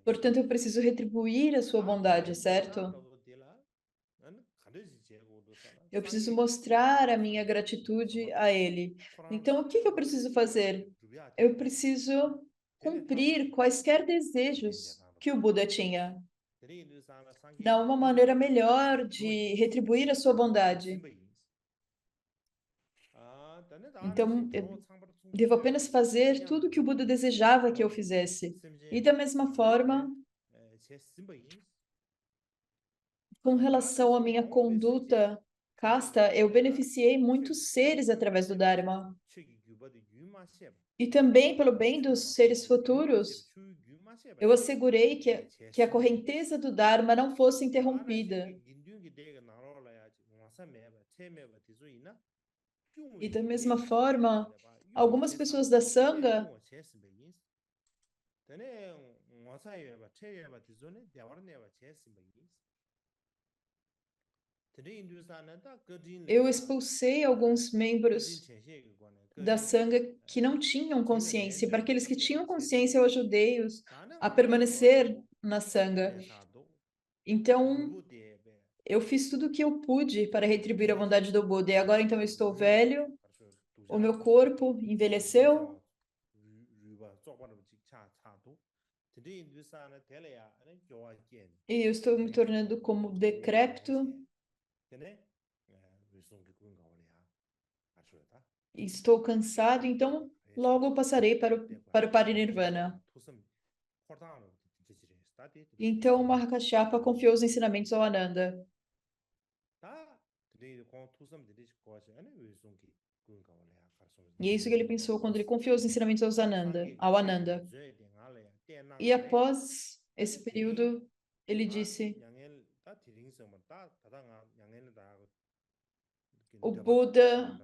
Portanto, eu preciso retribuir a sua bondade, certo? Eu preciso mostrar a minha gratitude a ele. Então, o que eu preciso fazer? Eu preciso cumprir quaisquer desejos que o Buda tinha. Não, uma maneira melhor de retribuir a sua bondade. Então, eu devo apenas fazer tudo o que o Buda desejava que eu fizesse. E da mesma forma, com relação à minha conduta casta, eu beneficiei muitos seres através do Dharma. E também, pelo bem dos seres futuros, eu assegurei que a correnteza do Dharma não fosse interrompida. E da mesma forma, algumas pessoas da Sangha eu expulsei alguns membros da Sangha que não tinham consciência. E para aqueles que tinham consciência, eu ajudei-os a permanecer na Sangha. Então, eu fiz tudo o que eu pude para retribuir a bondade do Buda. E agora, então, eu estou velho, o meu corpo envelheceu, e eu estou me tornando como decrépito, e estou cansado, então logo eu passarei para o Parinirvana. Então, Mahakashyapa confiou os ensinamentos ao Ananda. E é isso que ele pensou quando ele confiou os ensinamentos ao Ananda. E após esse período, ele disse: o Buda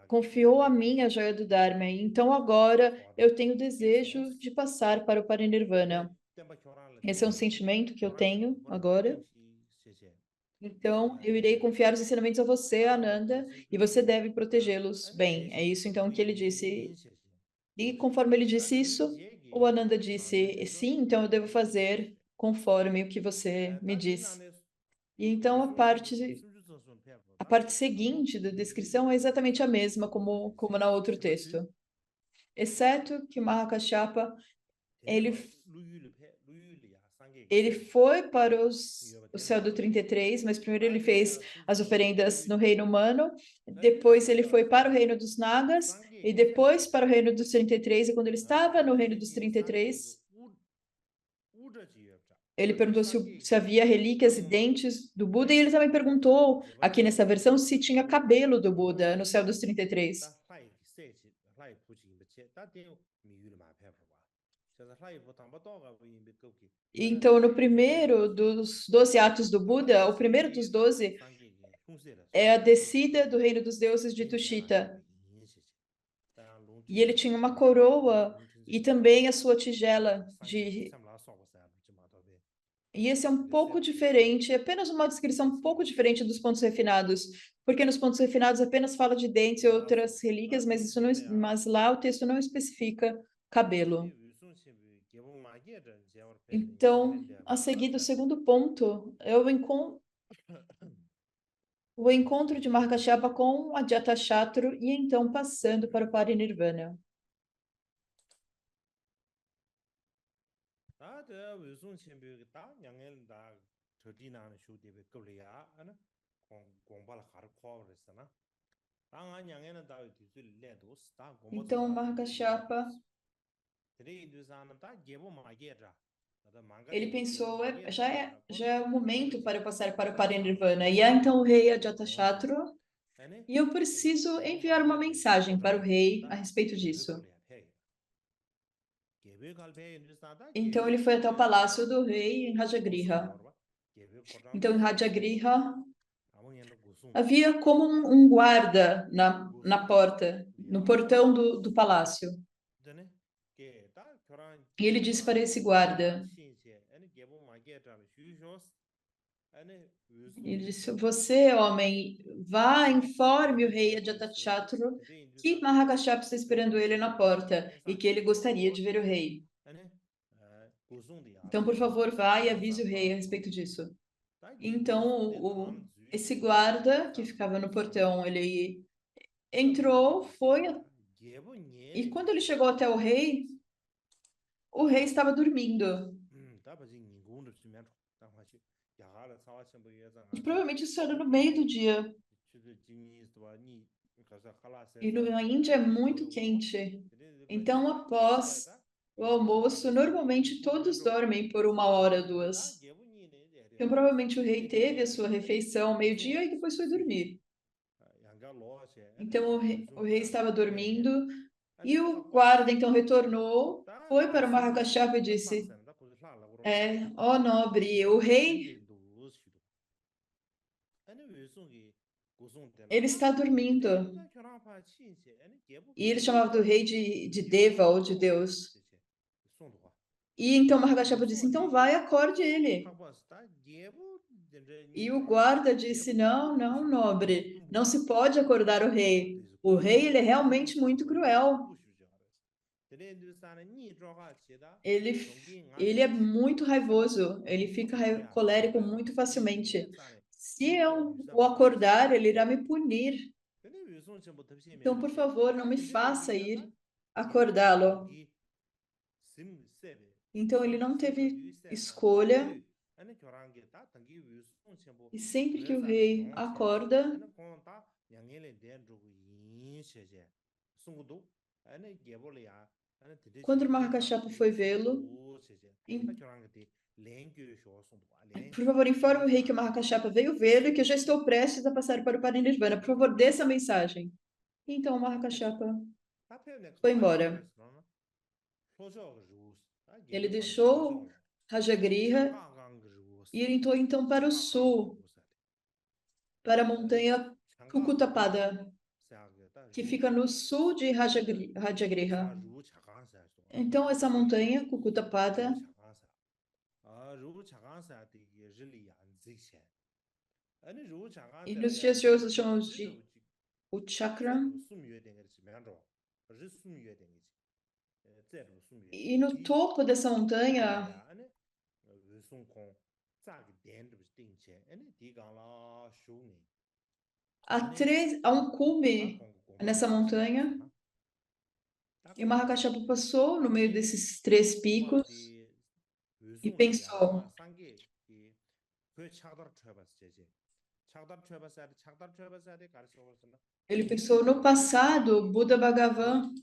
confiou a mim a joia do Dharma, então agora eu tenho desejo de passar para o Parinirvana. Esse é um sentimento que eu tenho agora. Então, eu irei confiar os ensinamentos a você, Ananda, e você deve protegê-los bem. É isso então que ele disse. E conforme ele disse isso, o Ananda disse: sim, então eu devo fazer conforme o que você me diz. E então a parte seguinte da descrição é exatamente a mesma como no outro texto, exceto que Mahakashyapa ele ele foi para o céu do 33, mas primeiro ele fez as oferendas no reino humano, depois ele foi para o reino dos Nagas, e depois para o reino dos 33, e quando ele estava no reino dos 33, Ele perguntou se havia relíquias e dentes do Buda, e ele também perguntou, aqui nessa versão, se tinha cabelo do Buda no céu dos 33. Então, no primeiro dos 12 atos do Buda, o primeiro dos 12 é a descida do reino dos deuses de Tushita. E ele tinha uma coroa e também a sua tigela de. E esse é um pouco diferente, é apenas uma descrição um pouco diferente dos pontos refinados, porque nos pontos refinados apenas fala de dentes e outras relíquias, mas isso não, mas lá o texto não especifica cabelo. Então, a seguir do segundo ponto, é o encontro de Markashapa com Ajatashatru e então passando para o Parinirvana. Então, Markashapa, ele pensou, já é o momento para eu passar para o Parinirvana. E há então o rei Ajatashatru, e eu preciso enviar uma mensagem para o rei a respeito disso. Então ele foi até o palácio do rei em Rajagriha. Então em Rajagriha havia como um guarda na porta, no portão do palácio. E ele disse para esse guarda, ele disse, você, homem, vá, informe o rei Ajatashatru que Mahakashapa está esperando ele na porta e que ele gostaria de ver o rei. Então, por favor, vá e avise o rei a respeito disso. Então, esse guarda que ficava no portão, ele entrou, foi, e quando ele chegou até o rei estava dormindo. E provavelmente isso era no meio do dia. E na Índia é muito quente. Então, após o almoço, normalmente todos dormem por 1 hora, 2. Então, provavelmente o rei teve a sua refeição ao meio-dia e depois foi dormir. Então, o rei estava dormindo e o guarda então retornou, foi para o Mahakashapa e disse: ó nobre, o rei, ele está dormindo. E ele chamava do rei de Deva ou de Deus. E então Mahakashapa disse: então vai, acorde ele. E o guarda disse: não, não, nobre, não se pode acordar o rei. O rei, ele é realmente muito cruel. Ele é muito raivoso, ele fica colérico muito facilmente. Se eu o acordar, ele irá me punir. Então, por favor, não me faça ir acordá-lo. Então, ele não teve escolha. E sempre que o rei acorda, quando o Mahakashapa foi vê-lo, por favor, informe o rei que o Mahakashapa veio vê-lo e que eu já estou prestes a passar para o Parinirvana. Por favor, dê essa mensagem. Então o Mahakashapa foi embora. Ele deixou Rajagriha e orientou então para o sul, para a montanha Kukutapada, que fica no sul de Rajagriha. Então essa montanha, Kukutapada, e nos dias de hoje chamamos de Uchakram. E no topo dessa montanha há um cume nessa montanha. E o Mahakashapa passou no meio desses 3 picos e pensou: ele pensou no passado, Buda Bhagavan,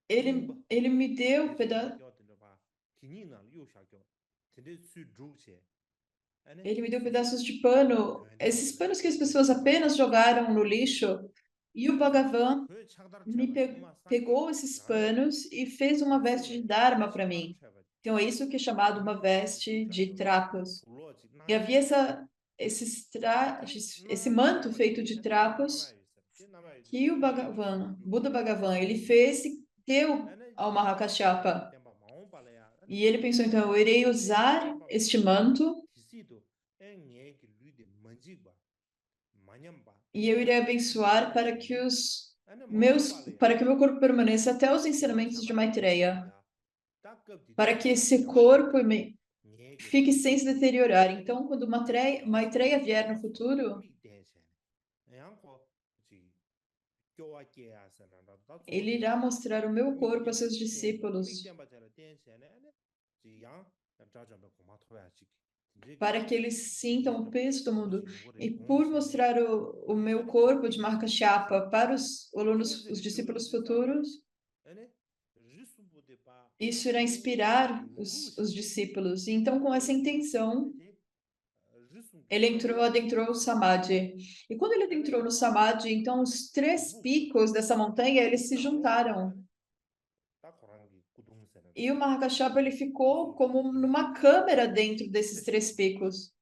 ele me deu Ele me deu pedaços de pano, esses panos que as pessoas apenas jogaram no lixo, e o Bhagavan pegou esses panos e fez uma veste de Dharma para mim. Então é isso que é chamado uma veste de trapos. E havia esse manto feito de trapos que o Bhagavan, Buda Bhagavan, ele fez e deu ao Mahakashyapa. E ele pensou, então, eu irei usar este manto e eu irei abençoar para que o meu corpo permaneça até os ensinamentos de Maitreya, para que esse corpo fique sem se deteriorar. Então, quando Maitreya vier no futuro, ele irá mostrar o meu corpo a seus discípulos, para que eles sintam o peso do mundo. E por mostrar o meu corpo de marca chapa para os alunos, os discípulos futuros, isso irá inspirar os discípulos. E então, com essa intenção, ele adentrou o Samadhi. E quando ele adentrou no Samadhi, então os três picos dessa montanha, eles se juntaram. E o Mahakashyapa, ele ficou como numa câmera dentro desses três picos.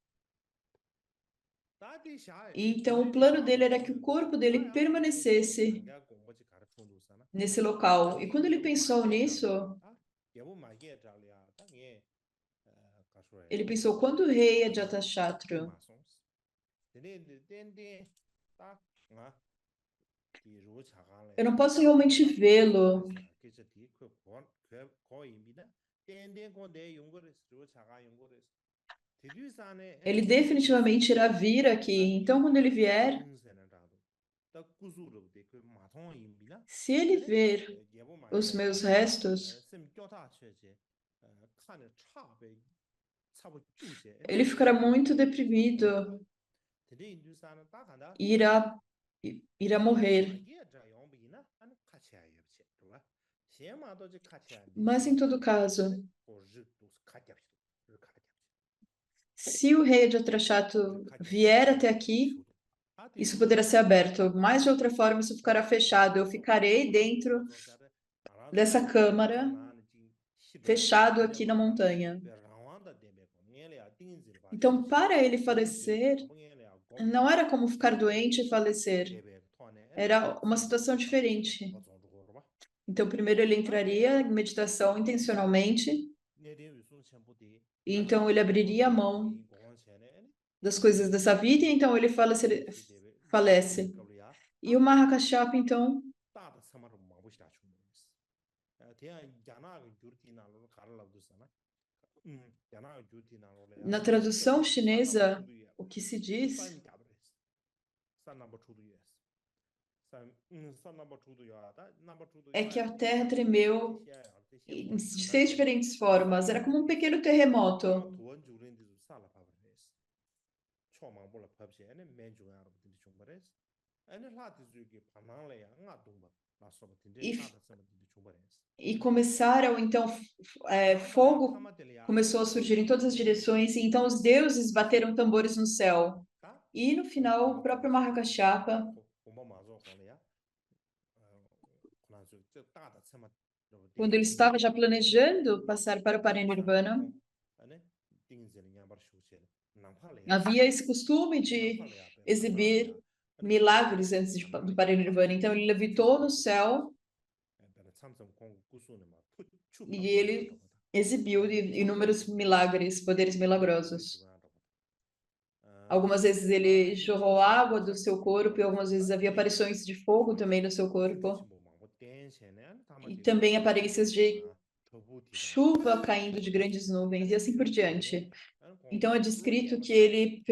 E então o plano dele era que o corpo dele permanecesse nesse local. E quando ele pensou nisso, ele pensou, quando o rei é Ajatashatru, eu não posso realmente vê-lo. Ele definitivamente irá vir aqui. Então, quando ele vier, se ele ver os meus restos, ele ficará muito deprimido e irá morrer. Mas, em todo caso, se o rei de Atrachato vier até aqui, isso poderá ser aberto. Mas, de outra forma, isso ficará fechado. Eu ficarei dentro dessa câmara, fechado aqui na montanha. Então, para ele falecer, não era como ficar doente e falecer. Era uma situação diferente. Então, primeiro ele entraria em meditação intencionalmente, e então ele abriria a mão das coisas dessa vida, e então ele falece. E o Mahakashyapa, então, na tradução chinesa, o que se diz é que a terra tremeu de 6 diferentes formas. Era como um pequeno terremoto. E, e começaram, então, fogo começou a surgir em todas as direções, e então os deuses bateram tambores no céu. E no final, o próprio Mahakashyapa, quando ele estava já planejando passar para o Parinirvana, havia esse costume de exibir milagres antes do Parinirvana. Então, ele levitou no céu e ele exibiu inúmeros milagres, poderes milagrosos. Algumas vezes ele jorrou água do seu corpo e algumas vezes havia aparições de fogo também no seu corpo. E também aparências de chuva caindo de grandes nuvens e assim por diante. Então é descrito que ele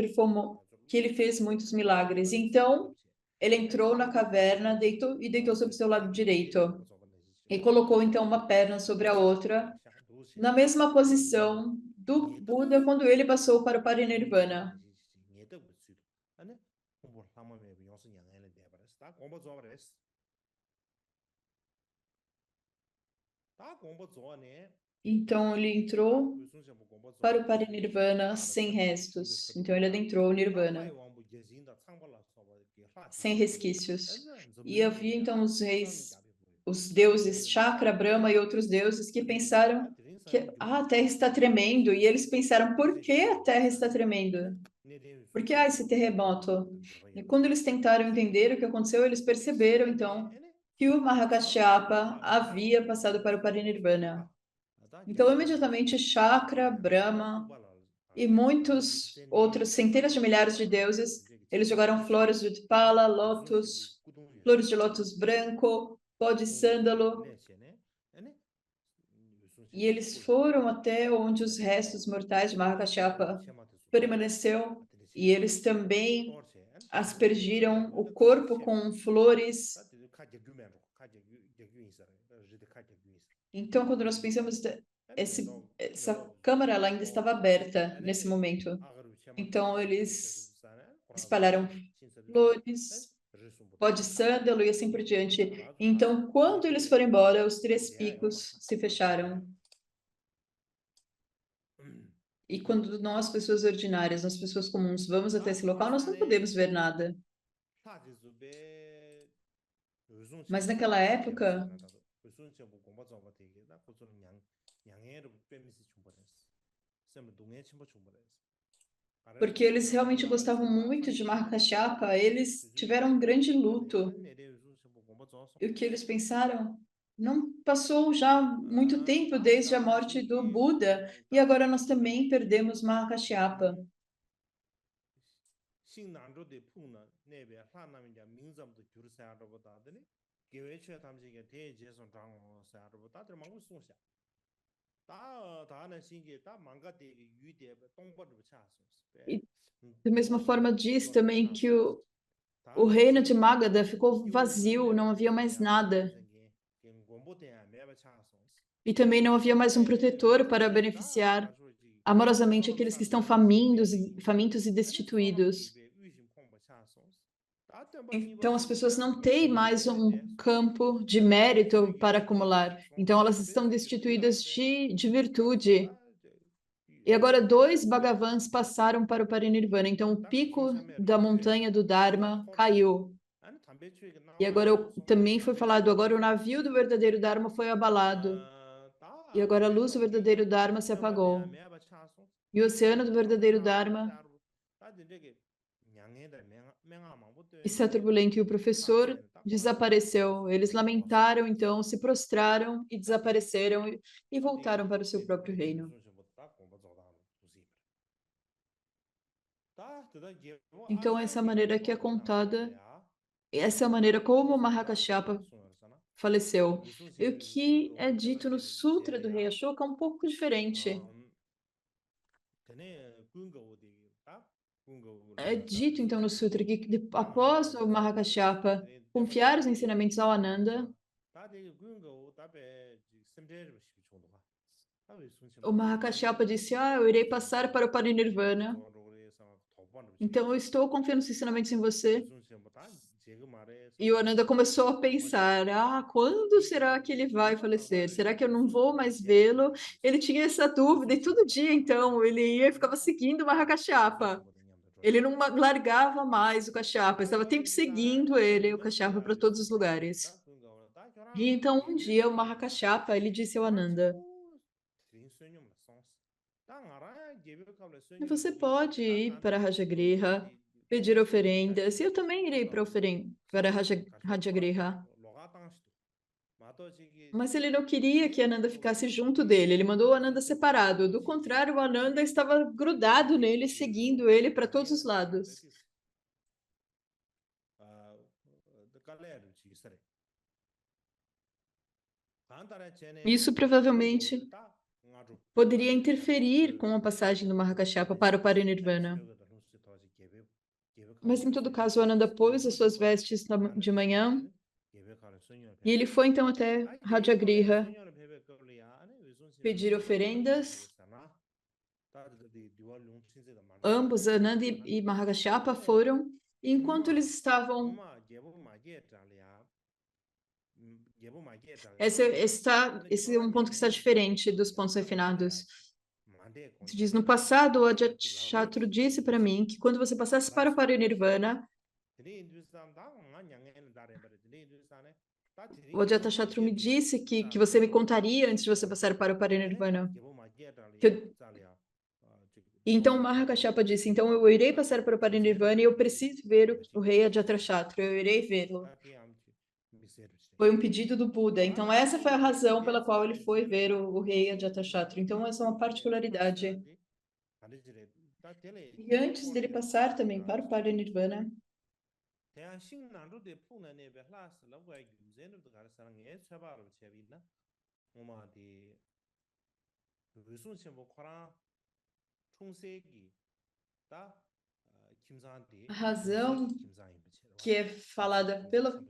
que ele fez muitos milagres. Então ele entrou na caverna, deitou sobre o seu lado direito e colocou então uma perna sobre a outra, na mesma posição do Buda quando ele passou para o Parinirvana. Então ele entrou para o Parinirvana sem restos. Então ele adentrou o Nirvana, sem resquícios. E havia então os reis, os deuses Chakra, Brahma e outros deuses que pensaram que a Terra está tremendo. E eles pensaram, por que a Terra está tremendo? Por que há esse terremoto? E quando eles tentaram entender o que aconteceu, eles perceberam então que o Mahakashyapa havia passado para o Parinirvana. Então, imediatamente, Chakra, Brahma e muitos outros, centenas de milhares de deuses, eles jogaram flores de Utpala, lótus, flores de lótus branco, pó de sândalo, e eles foram até onde os restos mortais de Mahakashyapa permaneceu, e eles também aspergiram o corpo com flores. Então, quando nós pensamos, essa câmara ela ainda estava aberta nesse momento. Então, eles espalharam flores, pó de sândalo e assim por diante. Então, quando eles foram embora, os três picos se fecharam. E quando nós, pessoas ordinárias, nós, pessoas comuns, vamos até esse local, nós não podemos ver nada. Mas naquela época, porque eles realmente gostavam muito de Mahakashyapa, eles tiveram um grande luto. E o que eles pensaram? Não passou já muito tempo desde a morte do Buda, e agora nós também perdemos Mahakashyapa. E da mesma forma diz também que o reino de Magadha ficou vazio, não havia mais nada. E também não havia mais um protetor para beneficiar amorosamente aqueles que estão famintos e destituídos. Então, as pessoas não têm mais um campo de mérito para acumular. Então, elas estão destituídas de virtude. E agora, dois Bhagavans passaram para o Parinirvana. Então, o pico da montanha do Dharma caiu. E agora também foi falado, agora o navio do verdadeiro Dharma foi abalado. E agora a luz do verdadeiro Dharma se apagou. E o oceano do verdadeiro Dharma está turbulento. E o professor desapareceu. Eles lamentaram, então, se prostraram e desapareceram e voltaram para o seu próprio reino. Então, essa maneira que é contada, essa é a maneira como Mahakashyapa faleceu. E o que é dito no Sutra do Rei Ashoka é um pouco diferente. É dito, então, no Sutra que após o Mahakashyapa confiar os ensinamentos ao Ananda, o Mahakashyapa disse, eu irei passar para o Parinirvana, então eu estou confiando os ensinamentos em você. E o Ananda começou a pensar, quando será que ele vai falecer? Será que eu não vou mais vê-lo? Ele tinha essa dúvida, e todo dia, então, ele ia e ficava seguindo o Mahakashyapa. Ele não largava mais o Kashyapa, estava sempre seguindo ele, o Kashyapa, para todos os lugares. E então, um dia, o Mahakashyapa, ele disse ao Ananda, você pode ir para Rajagriha, pedir oferendas, e eu também irei para Rajagriha. Mas ele não queria que Ananda ficasse junto dele, ele mandou o Ananda separado. Do contrário, o Ananda estava grudado nele, seguindo ele para todos os lados. Isso provavelmente poderia interferir com a passagem do Mahakashyapa para o Parinirvana. Mas, em todo caso, o Ananda pôs as suas vestes de manhã e ele foi então até Rajagriha pedir oferendas. Ambos, Ananda e Mahakashyapa, foram. E enquanto eles estavam Esse é um ponto que está diferente dos pontos refinados. Se diz, no passado, o Ajatasattu disse para mim que quando você passasse para o Parinirvana, o Ajatasattu me disse que você me contaria antes de você passar para o Parinirvana. Então o Mahakashyapa disse, então eu irei passar para o Parinirvana e eu preciso ver o rei Ajatasattu, eu irei vê-lo. Foi um pedido do Buda. Então essa foi a razão pela qual ele foi ver o rei Ajatasattu. Então essa é uma particularidade. E antes dele passar também para o Parinirvana, a razão que é falada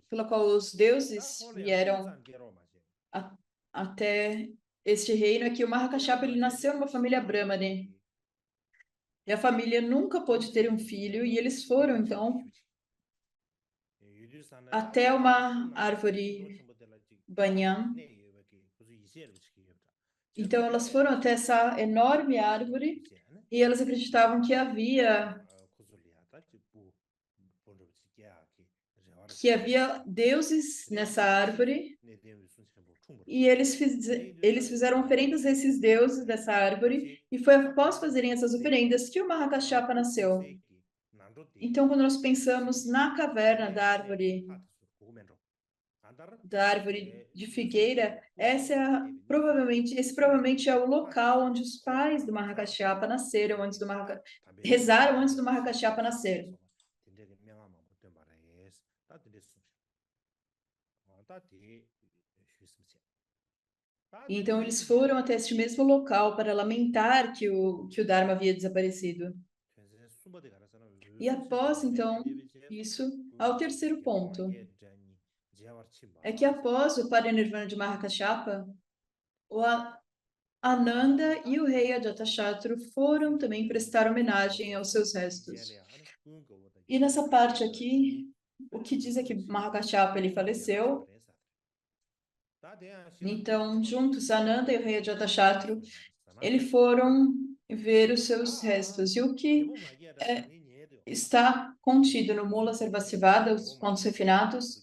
pela qual os deuses vieram até este reino é que o Mahakashyapa ele nasceu numa família Brahmane. E a família nunca pôde ter um filho, e eles foram, então, até uma árvore banyan. Então, elas foram até essa enorme árvore e elas acreditavam que havia deuses nessa árvore e eles fizeram oferendas a esses deuses dessa árvore e foi após fazerem essas oferendas que o Mahakashyapa nasceu. Então, quando nós pensamos na caverna da árvore de figueira, esse provavelmente é o local onde os pais do Mahakashyapa nasceram, rezaram antes do Mahakashyapa nascer. Então, eles foram até este mesmo local para lamentar que o Dharma havia desaparecido. E após, então, isso, ao terceiro ponto, é que após o Parinirvana de Mahakashyapa, o Ananda e o rei Ajatasattu foram também prestar homenagem aos seus restos. E nessa parte aqui, o que diz é que Mahakashyapa ele faleceu. Então, juntos, Ananda e o rei Ajatasattu, eles foram ver os seus restos. E o que está contido no Mula Sarvastivada, os pontos refinados,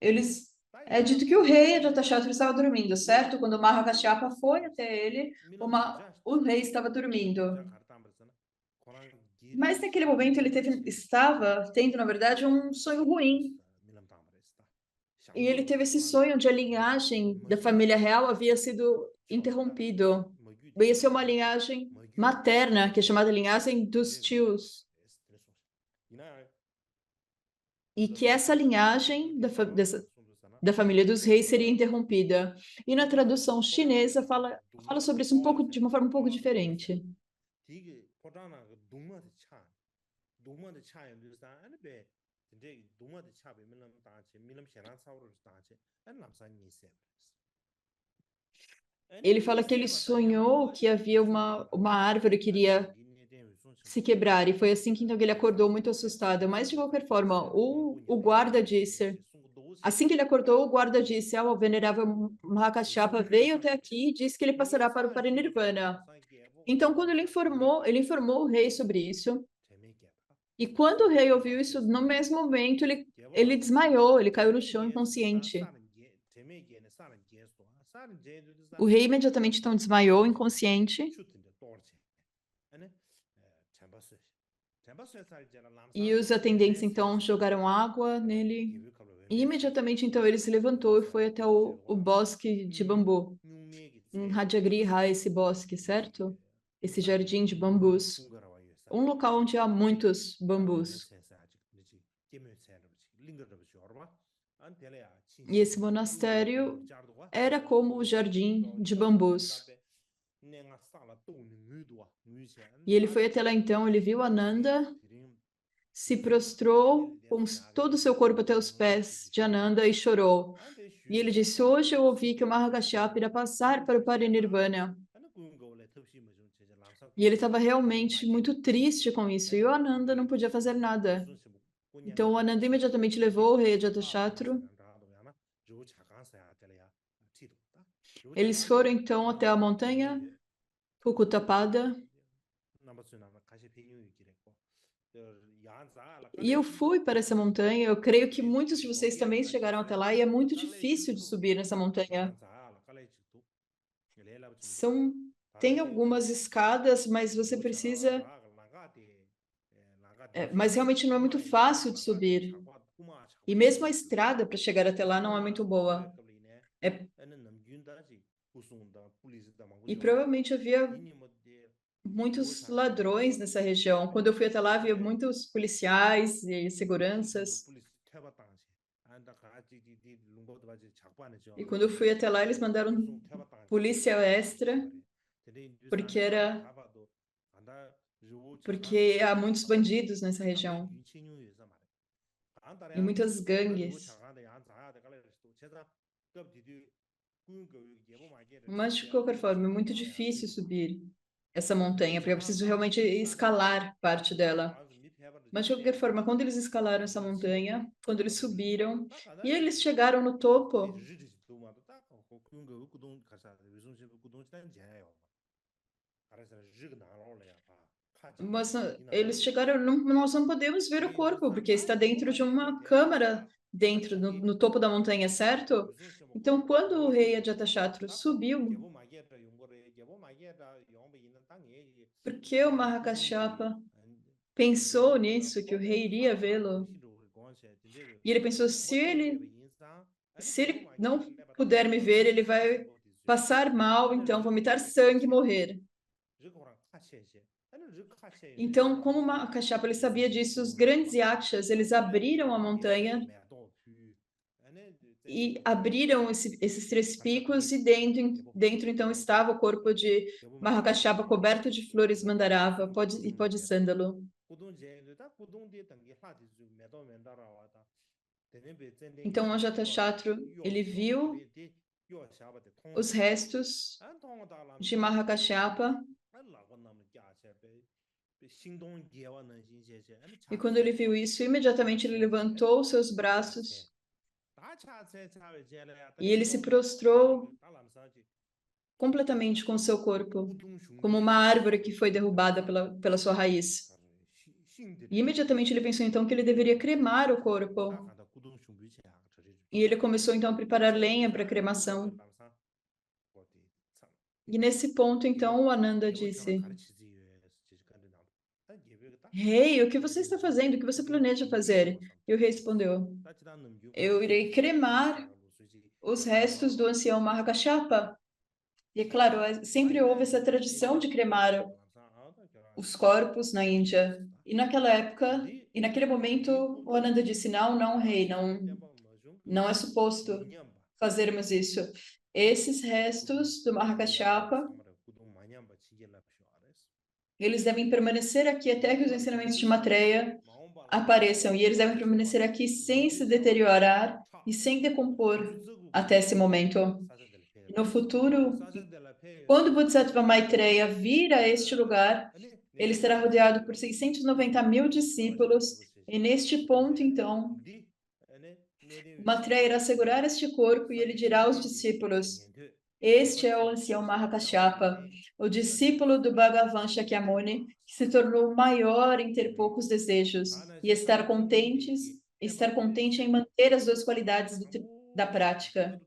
é dito que o rei Ajatasattu estava dormindo, certo? Quando Mahakashyapa foi até ele, o rei estava dormindo. Mas naquele momento ele estava tendo, na verdade, um sonho ruim. E ele teve esse sonho onde a linhagem da família real havia sido interrompido. Ia ser uma linhagem materna, que é chamada linhagem dos tios. E que essa linhagem da família dos reis seria interrompida. E na tradução chinesa fala sobre isso de uma forma um pouco diferente. Ele fala que ele sonhou que havia uma árvore que iria se quebrar, e foi assim que então ele acordou muito assustado. Mas, de qualquer forma, o guarda disse... Assim que ele acordou, o guarda disse, o venerável Mahakashyapa veio até aqui e disse que ele passará para o Parinirvana. Então, quando ele informou o rei sobre isso, e quando o rei ouviu isso, no mesmo momento, ele desmaiou, ele caiu no chão inconsciente. O rei imediatamente, então, desmaiou inconsciente. E os atendentes, então, jogaram água nele. E imediatamente, então, ele se levantou e foi até o bosque de bambu. Em Radyagriha, esse bosque, certo? Esse jardim de bambus. Um local onde há muitos bambus. E esse monastério era como o jardim de bambus. E ele foi até lá então, ele viu Ananda, se prostrou com todo o seu corpo até os pés de Ananda e chorou. E ele disse, hoje eu ouvi que o Mahakashyapa irá passar para o Parinirvana. E ele estava realmente muito triste com isso, e o Ananda não podia fazer nada. Então o Ananda imediatamente levou o rei Ajatasattu Eles foram então até a montanha Kukutapada. E eu fui para essa montanha. Eu creio que muitos de vocês também chegaram até lá e é muito difícil de subir nessa montanha. São, tem algumas escadas, mas você precisa. Mas realmente não é muito fácil de subir. E mesmo a estrada para chegar até lá não é muito boa. É, e provavelmente havia muitos ladrões nessa região. Quando eu fui até lá, havia muitos policiais e seguranças. E quando eu fui até lá, eles mandaram polícia extra, porque era porque há muitos bandidos nessa região e muitas gangues. Mas de qualquer forma, é muito difícil subir essa montanha, porque eu preciso realmente escalar parte dela. Mas de qualquer forma, quando eles escalaram essa montanha, quando eles subiram e eles chegaram no topo, mas eles chegaram, nós não podemos ver o corpo, porque está dentro de uma câmara, dentro, no topo da montanha, certo? Então, quando o rei Ajatashatru subiu, porque o Mahakashapa pensou nisso, que o rei iria vê-lo, e ele pensou, se ele não puder me ver, ele vai passar mal, então vomitar sangue e morrer. Então, como Mahakashapa ele sabia disso, os grandes yakshas, eles abriram a montanha e abriram esses três picos e dentro então estava o corpo de Mahakashapa coberto de flores mandarava e pó de sândalo. Então, o Ajatashatru, ele viu os restos de Mahakashapa e quando ele viu isso, imediatamente ele levantou os seus braços e ele se prostrou completamente com o seu corpo, como uma árvore que foi derrubada pela sua raiz. E imediatamente ele pensou então que ele deveria cremar o corpo. E ele começou então a preparar lenha para a cremação. E nesse ponto, então, o Ananda disse: Rei, o que você está fazendo? O que você planeja fazer? E o rei respondeu: Eu irei cremar os restos do ancião Mahakashapa. E é claro, sempre houve essa tradição de cremar os corpos na Índia. E naquela época, e naquele momento, o Ananda disse: Não, não, rei, não é suposto fazermos isso. Esses restos do Mahakashapa, eles devem permanecer aqui até que os ensinamentos de Maitreya apareçam. E eles devem permanecer aqui sem se deteriorar e sem decompor até esse momento. No futuro, quando Bodhisattva Maitreya vir a este lugar, ele estará rodeado por 690 mil discípulos, e neste ponto, então, Maitreya irá segurar este corpo e ele dirá aos discípulos: Este é o ancião Mahakashapa, o discípulo do Bhagavan Shakyamuni, que se tornou maior em ter poucos desejos e estar contente em manter as duas qualidades da prática.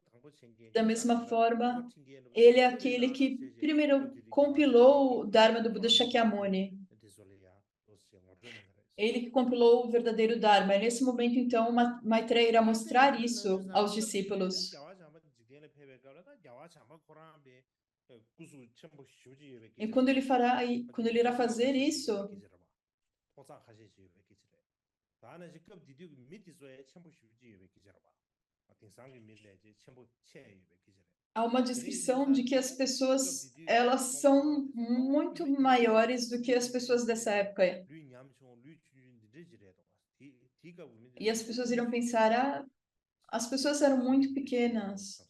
Da mesma forma, ele é aquele que primeiro compilou o Dharma do Buda Shakyamuni. Ele que compilou o verdadeiro Dharma. E nesse momento, então, Maitreya irá mostrar isso aos discípulos. E quando ele irá fazer isso, há uma descrição de que as pessoas, elas são muito maiores do que as pessoas dessa época. E as pessoas irão pensar, as pessoas eram muito pequenas.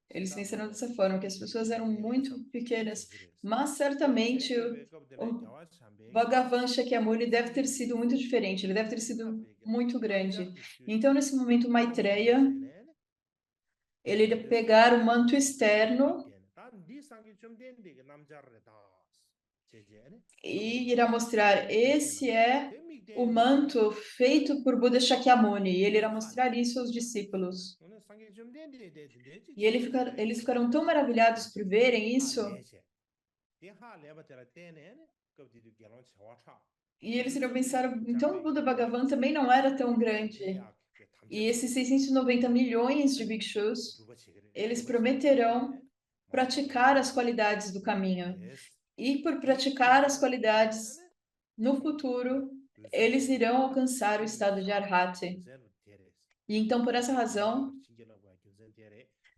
Eles pensaram dessa forma, que as pessoas eram muito pequenas. Mas certamente o Bhagavan Shakyamuni deve ter sido muito diferente, ele deve ter sido muito grande. Então, nesse momento, Maitreya, ele iria pegar o manto externo e irá mostrar: esse é o manto feito por Buda Shakyamuni. E ele irá mostrar isso aos discípulos. E eles ficaram tão maravilhados por verem isso. E eles iriam pensar: então o Buda Bhagavan também não era tão grande. E esses 690 milhões de bhikshus, eles prometerão praticar as qualidades do caminho. E por praticar as qualidades no futuro, eles irão alcançar o estado de Arhati. E então, por essa razão,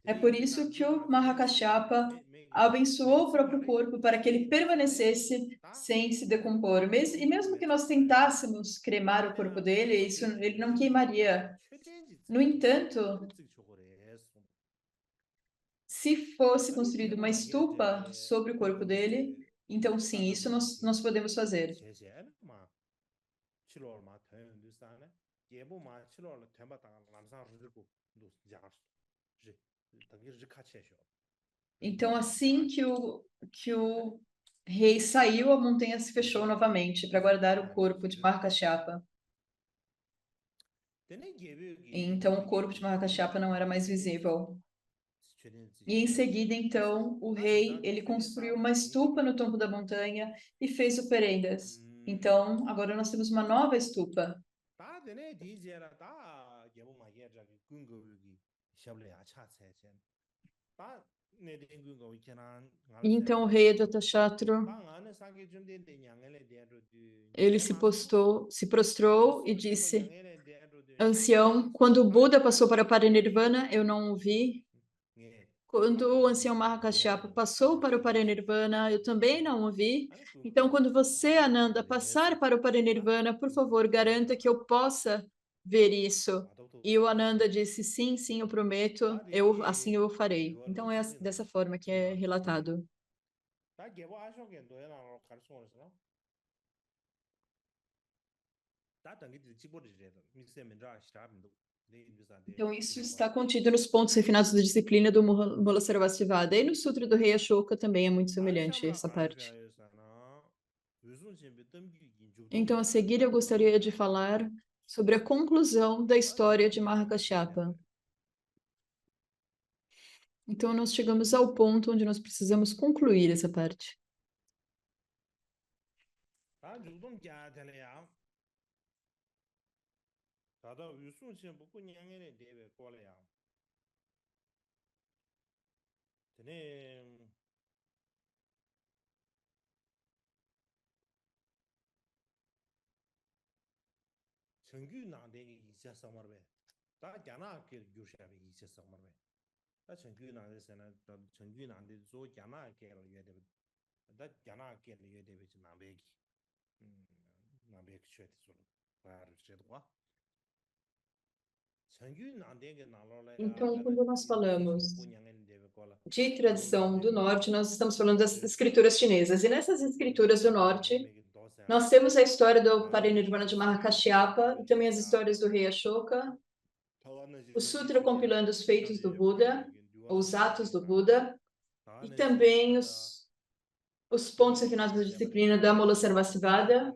é por isso que o Mahakashyapa abençoou o próprio corpo para que ele permanecesse sem se decompor. E mesmo que nós tentássemos cremar o corpo dele, isso ele não queimaria. No entanto, se fosse construída uma estupa sobre o corpo dele, então sim, isso nós podemos fazer. Então, assim que o rei saiu, a montanha se fechou novamente para guardar o corpo de Mahakashyapa. Então, o corpo de Mahakashyapa não era mais visível. E em seguida, então, o rei, ele construiu uma estupa no topo da montanha e fez oferendas. Então, agora nós temos uma nova estupa. E então o rei Ajatashatru, ele se prostrou e disse: ancião, quando o Buda passou para o Parinirvana, eu não o vi. Quando o ancião Mahakashyapa passou para o Parinirvana, eu também não o vi. Então, quando você, Ananda, passar para o Parinirvana, por favor, garanta que eu possa ver isso. E o Ananda disse: sim, sim, eu prometo, assim eu farei. Então, é dessa forma que é relatado. Então, isso está contido nos pontos refinados da disciplina do Mula Sarvastivada. E no Sutra do Rei Ashoka também é muito semelhante essa parte. Então, a seguir, eu gostaria de falar sobre a conclusão da história de Mahakashyapa. Então, nós chegamos ao ponto onde nós precisamos concluir essa parte. Então, quando nós falamos de tradição do norte, nós estamos falando das escrituras chinesas. E nessas escrituras do norte, nós temos a história do Parinirvana de Mahakashyapa e também as histórias do rei Ashoka, o Sutra compilando os feitos do Buda, os atos do Buda, e também os pontos refinados da disciplina da Mula Sarvastivada,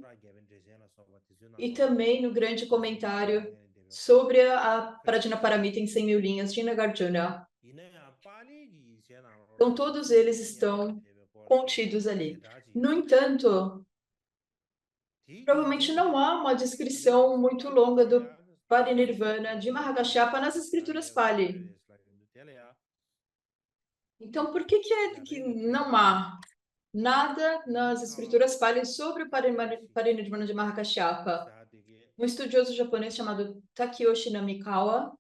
e também no grande comentário sobre a Prajnaparamita em 100 mil linhas de Nagarjuna. Então, todos eles estão contidos ali. No entanto, provavelmente não há uma descrição muito longa do Parinirvana de Mahakashyapa nas escrituras Pali. Então, por que que não há nada nas escrituras Pali sobre o Parinirvana de Mahakashyapa? Um estudioso japonês chamado Takeyoshi Namikawa,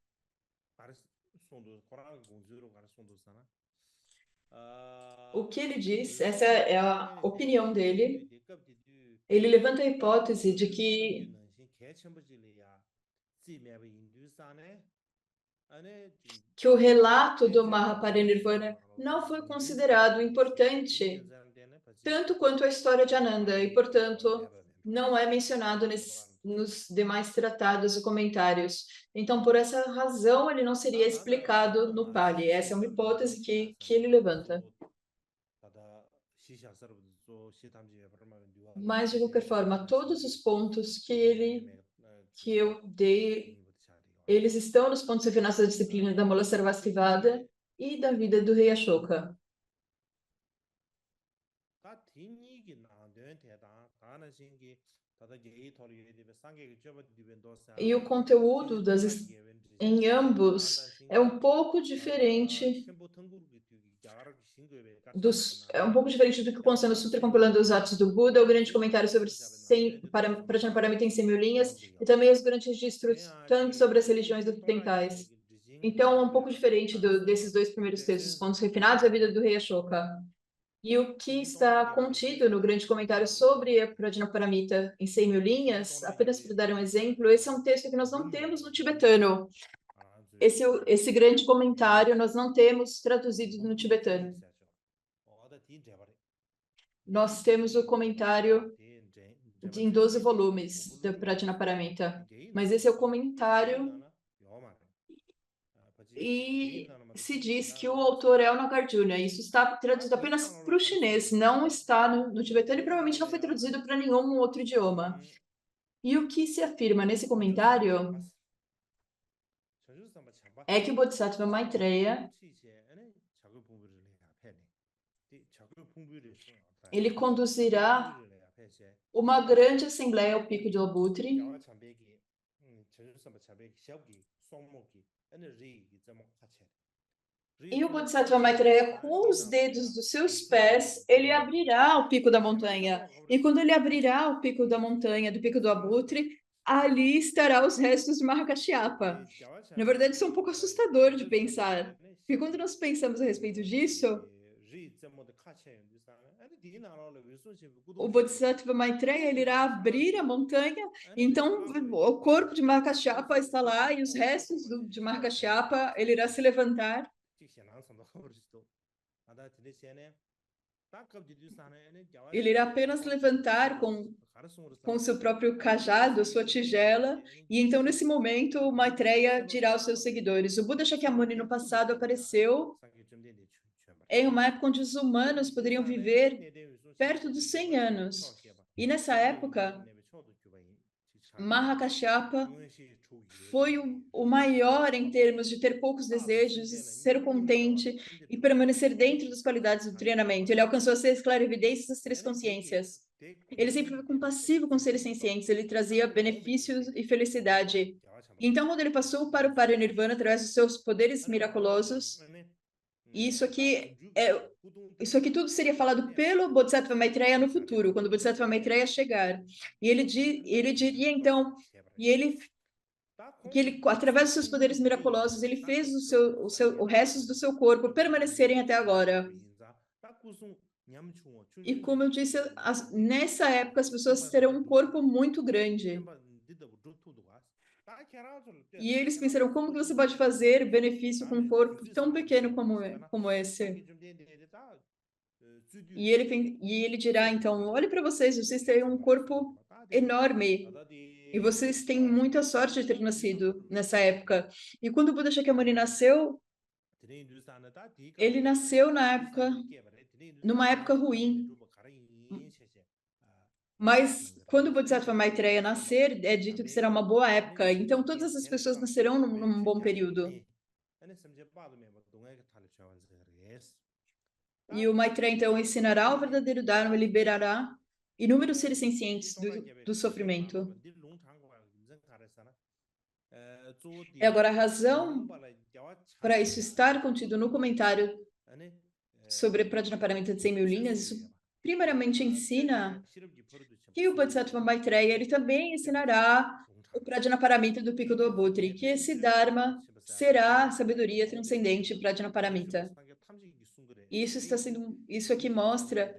o que ele diz, essa é a opinião dele, ele levanta a hipótese de que o relato do Mahaparinirvana não foi considerado importante tanto quanto a história de Ananda, e, portanto, não é mencionado nos demais tratados e comentários. Então, por essa razão, ele não seria explicado no Pali. Essa é uma hipótese que ele levanta. Mas, de qualquer forma, todos os pontos que eu dei, eles estão nos pontos refinados da disciplina da Mula Sarvastivada e da vida do rei Ashoka. E o conteúdo em ambos é um pouco diferente é um pouco diferente do que consta no Sutra compilando os atos do Buda, o grande comentário sobre Prajnaparamita em 100 mil linhas, e também os grandes registros tanto sobre as religiões ocidentais. Então, é um pouco diferente desses dois primeiros textos, Contos Refinados e a Vida do Rei Ashoka. E o que está contido no grande comentário sobre a Prajnaparamita em 100 mil linhas, apenas para dar um exemplo, esse é um texto que nós não temos no tibetano. Esse grande comentário nós não temos traduzido no tibetano. Nós temos o comentário em 12 volumes da Prajnaparamita, mas esse é o comentário e se diz que o autor é o Nagarjuna. Isso está traduzido apenas para o chinês, não está no tibetano e provavelmente não foi traduzido para nenhum outro idioma. E o que se afirma nesse comentário é que o Bodhisattva Maitreya ele conduzirá uma grande assembleia ao Pico do Abutre e o Bodhisattva Maitreya, com os dedos dos seus pés, ele abrirá o pico da montanha. E quando ele abrirá o pico da montanha, do pico do Abutre, ali estará os restos de Mahakashyapa. Na verdade, isso é um pouco assustador de pensar. Porque quando nós pensamos a respeito disso, o Bodhisattva Maitreya ele irá abrir a montanha, então o corpo de Mahakashyapa está lá e os restos de Mahakashyapa ele irá se levantar. Ele irá apenas levantar com seu próprio cajado, sua tigela, e então nesse momento o Maitreya dirá aos seus seguidores: o Buda Shakyamuni no passado apareceu em uma época onde os humanos poderiam viver perto dos 100 anos. E nessa época, Mahakashyapa foi o maior em termos de ter poucos desejos, de ser contente e permanecer dentro das qualidades do treinamento. Ele alcançou as 6 clarividências, as 3 consciências. Ele sempre foi compassivo com seres sencientes, ele trazia benefícios e felicidade. Então, quando ele passou para o Parinirvana através dos seus poderes miraculosos, e isso aqui tudo seria falado pelo Bodhisattva Maitreya no futuro, quando o Bodhisattva Maitreya chegar. E ele diria então, e ele que ele, através dos seus poderes miraculosos, ele fez o resto do seu corpo permanecerem até agora. E como eu disse, nessa época as pessoas terão um corpo muito grande. E eles pensaram, como que você pode fazer benefício com um corpo tão pequeno como esse? E ele dirá, então, olhe para vocês, vocês têm um corpo enorme. E vocês têm muita sorte de ter nascido nessa época. E quando o Buda Shakyamuni nasceu, ele nasceu numa época ruim. Mas quando o Bodhisattva Maitreya nascer, é dito que será uma boa época. Então todas essas pessoas nascerão num bom período. E o Maitreya, então, ensinará o verdadeiro Dharma, liberará inúmeros seres sencientes do sofrimento. E agora, a razão para isso estar contido no comentário sobre Prajnaparamita de 100 mil linhas, isso primeiramente ensina que o Bodhisattva Maitreya ele também ensinará o Prajnaparamita do Pico do Abutre, que esse Dharma será sabedoria transcendente Prajnaparamita. E isso aqui mostra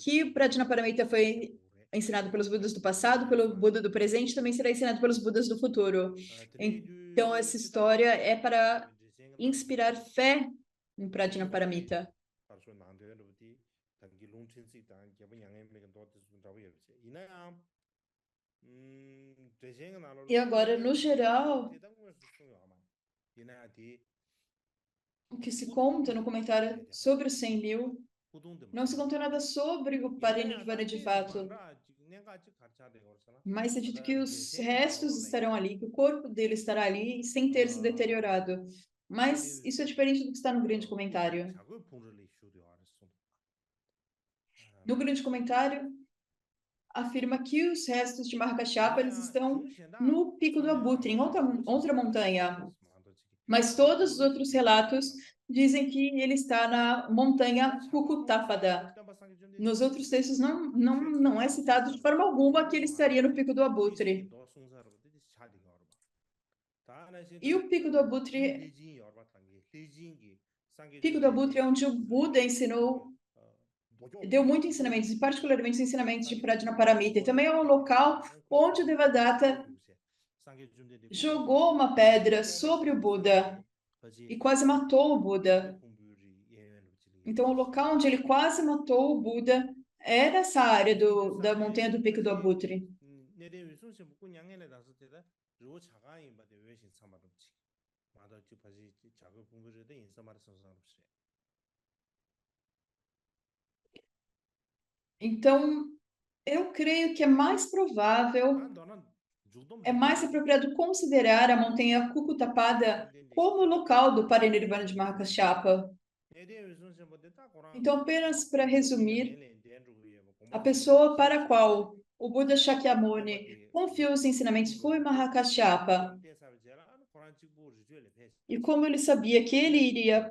que o Prajnaparamita foi ensinado pelos Budas do passado, pelo Buda do presente, também será ensinado pelos Budas do futuro. Então, essa história é para inspirar fé em Prajnaparamita. E agora, no geral, o que se conta no comentário sobre os 100 mil, não se conta nada sobre o Parinirvana de fato, mas é dito que os restos estarão ali, que o corpo dele estará ali sem ter se deteriorado. Mas isso é diferente do que está no grande comentário. No grande comentário, afirma que os restos de Mahakashapa eles estão no Pico do Abutre, em outra montanha. Mas todos os outros relatos dizem que ele está na montanha Kukutapada. Nos outros textos não é citado de forma alguma que ele estaria no Pico do Abutre. E o Pico do Abutre é onde o Buda ensinou, deu muitos ensinamentos, e particularmente os ensinamentos de Prajnaparamita. E também é um local onde o Devadatta jogou uma pedra sobre o Buda e quase matou o Buda. Então, o local onde ele quase matou o Buda é nessa área da montanha do Pico do Abutre. Então, eu creio que é mais provável, é mais apropriado considerar a montanha Kukutapada como o local do Parinirvana de Mahakashapa. Então, apenas para resumir, a pessoa para a qual o Buda Shakyamuni confiou os ensinamentos foi Mahakashapa. E como ele sabia que ele iria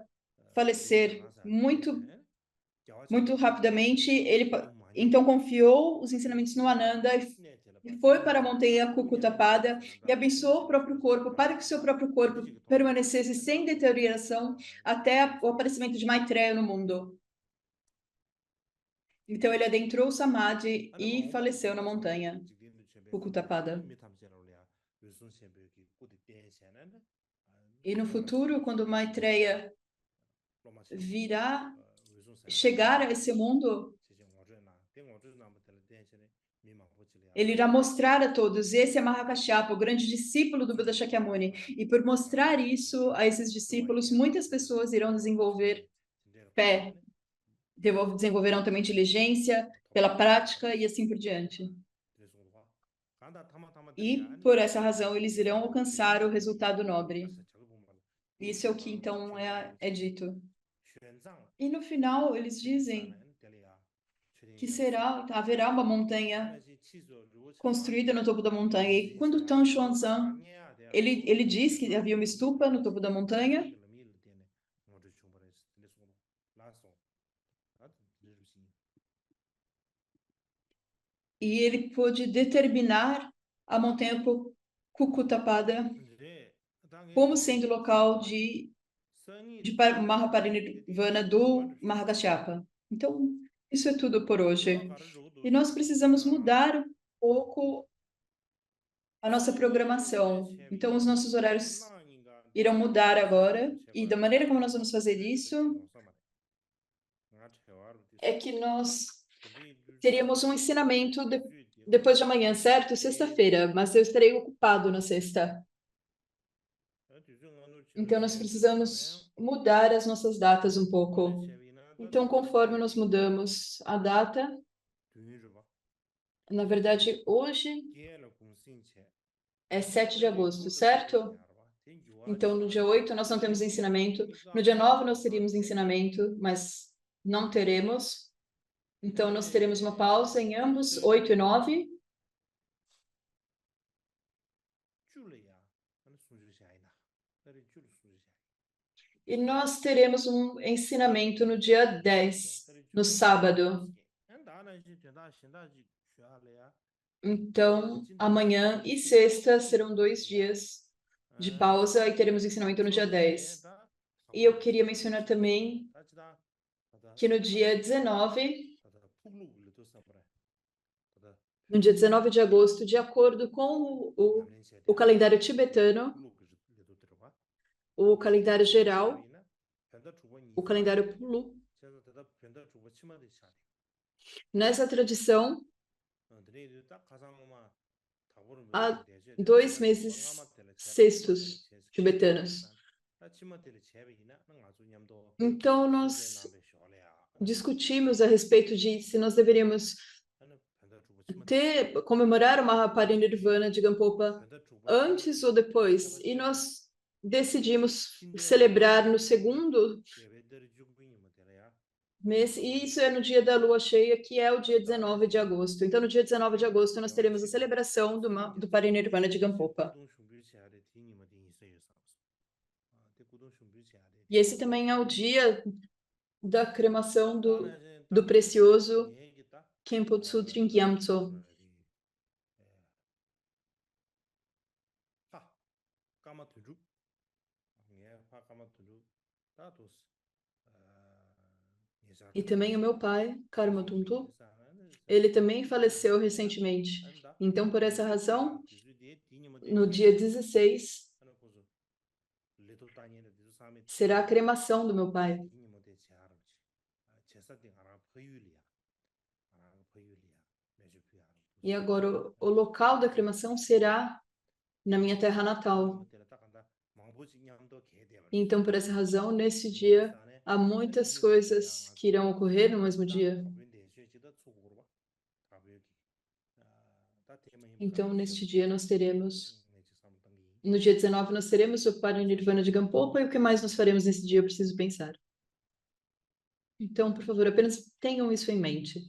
falecer muito rapidamente, ele então confiou os ensinamentos no Ananda e foi para a montanha Kukutapada e abençoou o próprio corpo para que seu próprio corpo permanecesse sem deterioração até o aparecimento de Maitreya no mundo. Então ele adentrou o Samadhi e faleceu na montanha Kukutapada. E no futuro, quando Maitreya virá chegar a esse mundo, ele irá mostrar a todos, esse é Mahakashapa, o grande discípulo do Buda Shakyamuni. E por mostrar isso a esses discípulos, muitas pessoas irão desenvolver fé, desenvolverão também diligência pela prática e assim por diante. E por essa razão eles irão alcançar o resultado nobre. Isso é o que então é dito. E no final eles dizem que haverá uma montanha construída no topo da montanha. E quando Tan Xuanzang, ele diz que havia uma estupa no topo da montanha, e ele pôde determinar a montanha Kukutapada como sendo local de Mahaparinirvana do Mahakashapa. Então, isso é tudo por hoje. E nós precisamos mudar um pouco a nossa programação. Então, os nossos horários irão mudar agora. E da maneira como nós vamos fazer isso é que nós teríamos um ensinamento depois de amanhã, certo? Sexta-feira, mas eu estarei ocupado na sexta. Então, nós precisamos mudar as nossas datas um pouco. Então, conforme nós mudamos a data, na verdade, hoje é 7 de agosto, certo? Então, no dia 8 nós não temos ensinamento. No dia 9 nós teríamos ensinamento, mas não teremos. Então, nós teremos uma pausa em ambos, 8 e 9. E nós teremos um ensinamento no dia 10, no sábado. Então, amanhã e sexta serão 2 dias de pausa e teremos ensinamento no dia 10. E eu queria mencionar também que no dia 19 de agosto, de acordo com o calendário tibetano, o calendário geral, o calendário Pulu, nessa tradição, há 2 meses sextos tibetanos. Então, nós discutimos a respeito de se nós deveríamos comemorar o Mahaparinirvana de Gampopa antes ou depois. E nós decidimos celebrar no segundo mês, e isso é no dia da lua cheia, que é o dia 19 de agosto. Então, no dia 19 de agosto, nós teremos a celebração do Parinirvana de Gampopa. E esse também é o dia da cremação do precioso Khenpo Tsutrin Gyamtso. E também o meu pai, Karma Tuntu, ele também faleceu recentemente. Então, por essa razão, no dia 16, será a cremação do meu pai. E agora, o local da cremação será na minha terra natal. Então, por essa razão, nesse dia, há muitas coisas que irão ocorrer no mesmo dia. Então, neste dia, nós teremos... No dia 19, nós teremos o Parinirvana de Gampopa, e o que mais nós faremos nesse dia, eu preciso pensar. Então, por favor, apenas tenham isso em mente.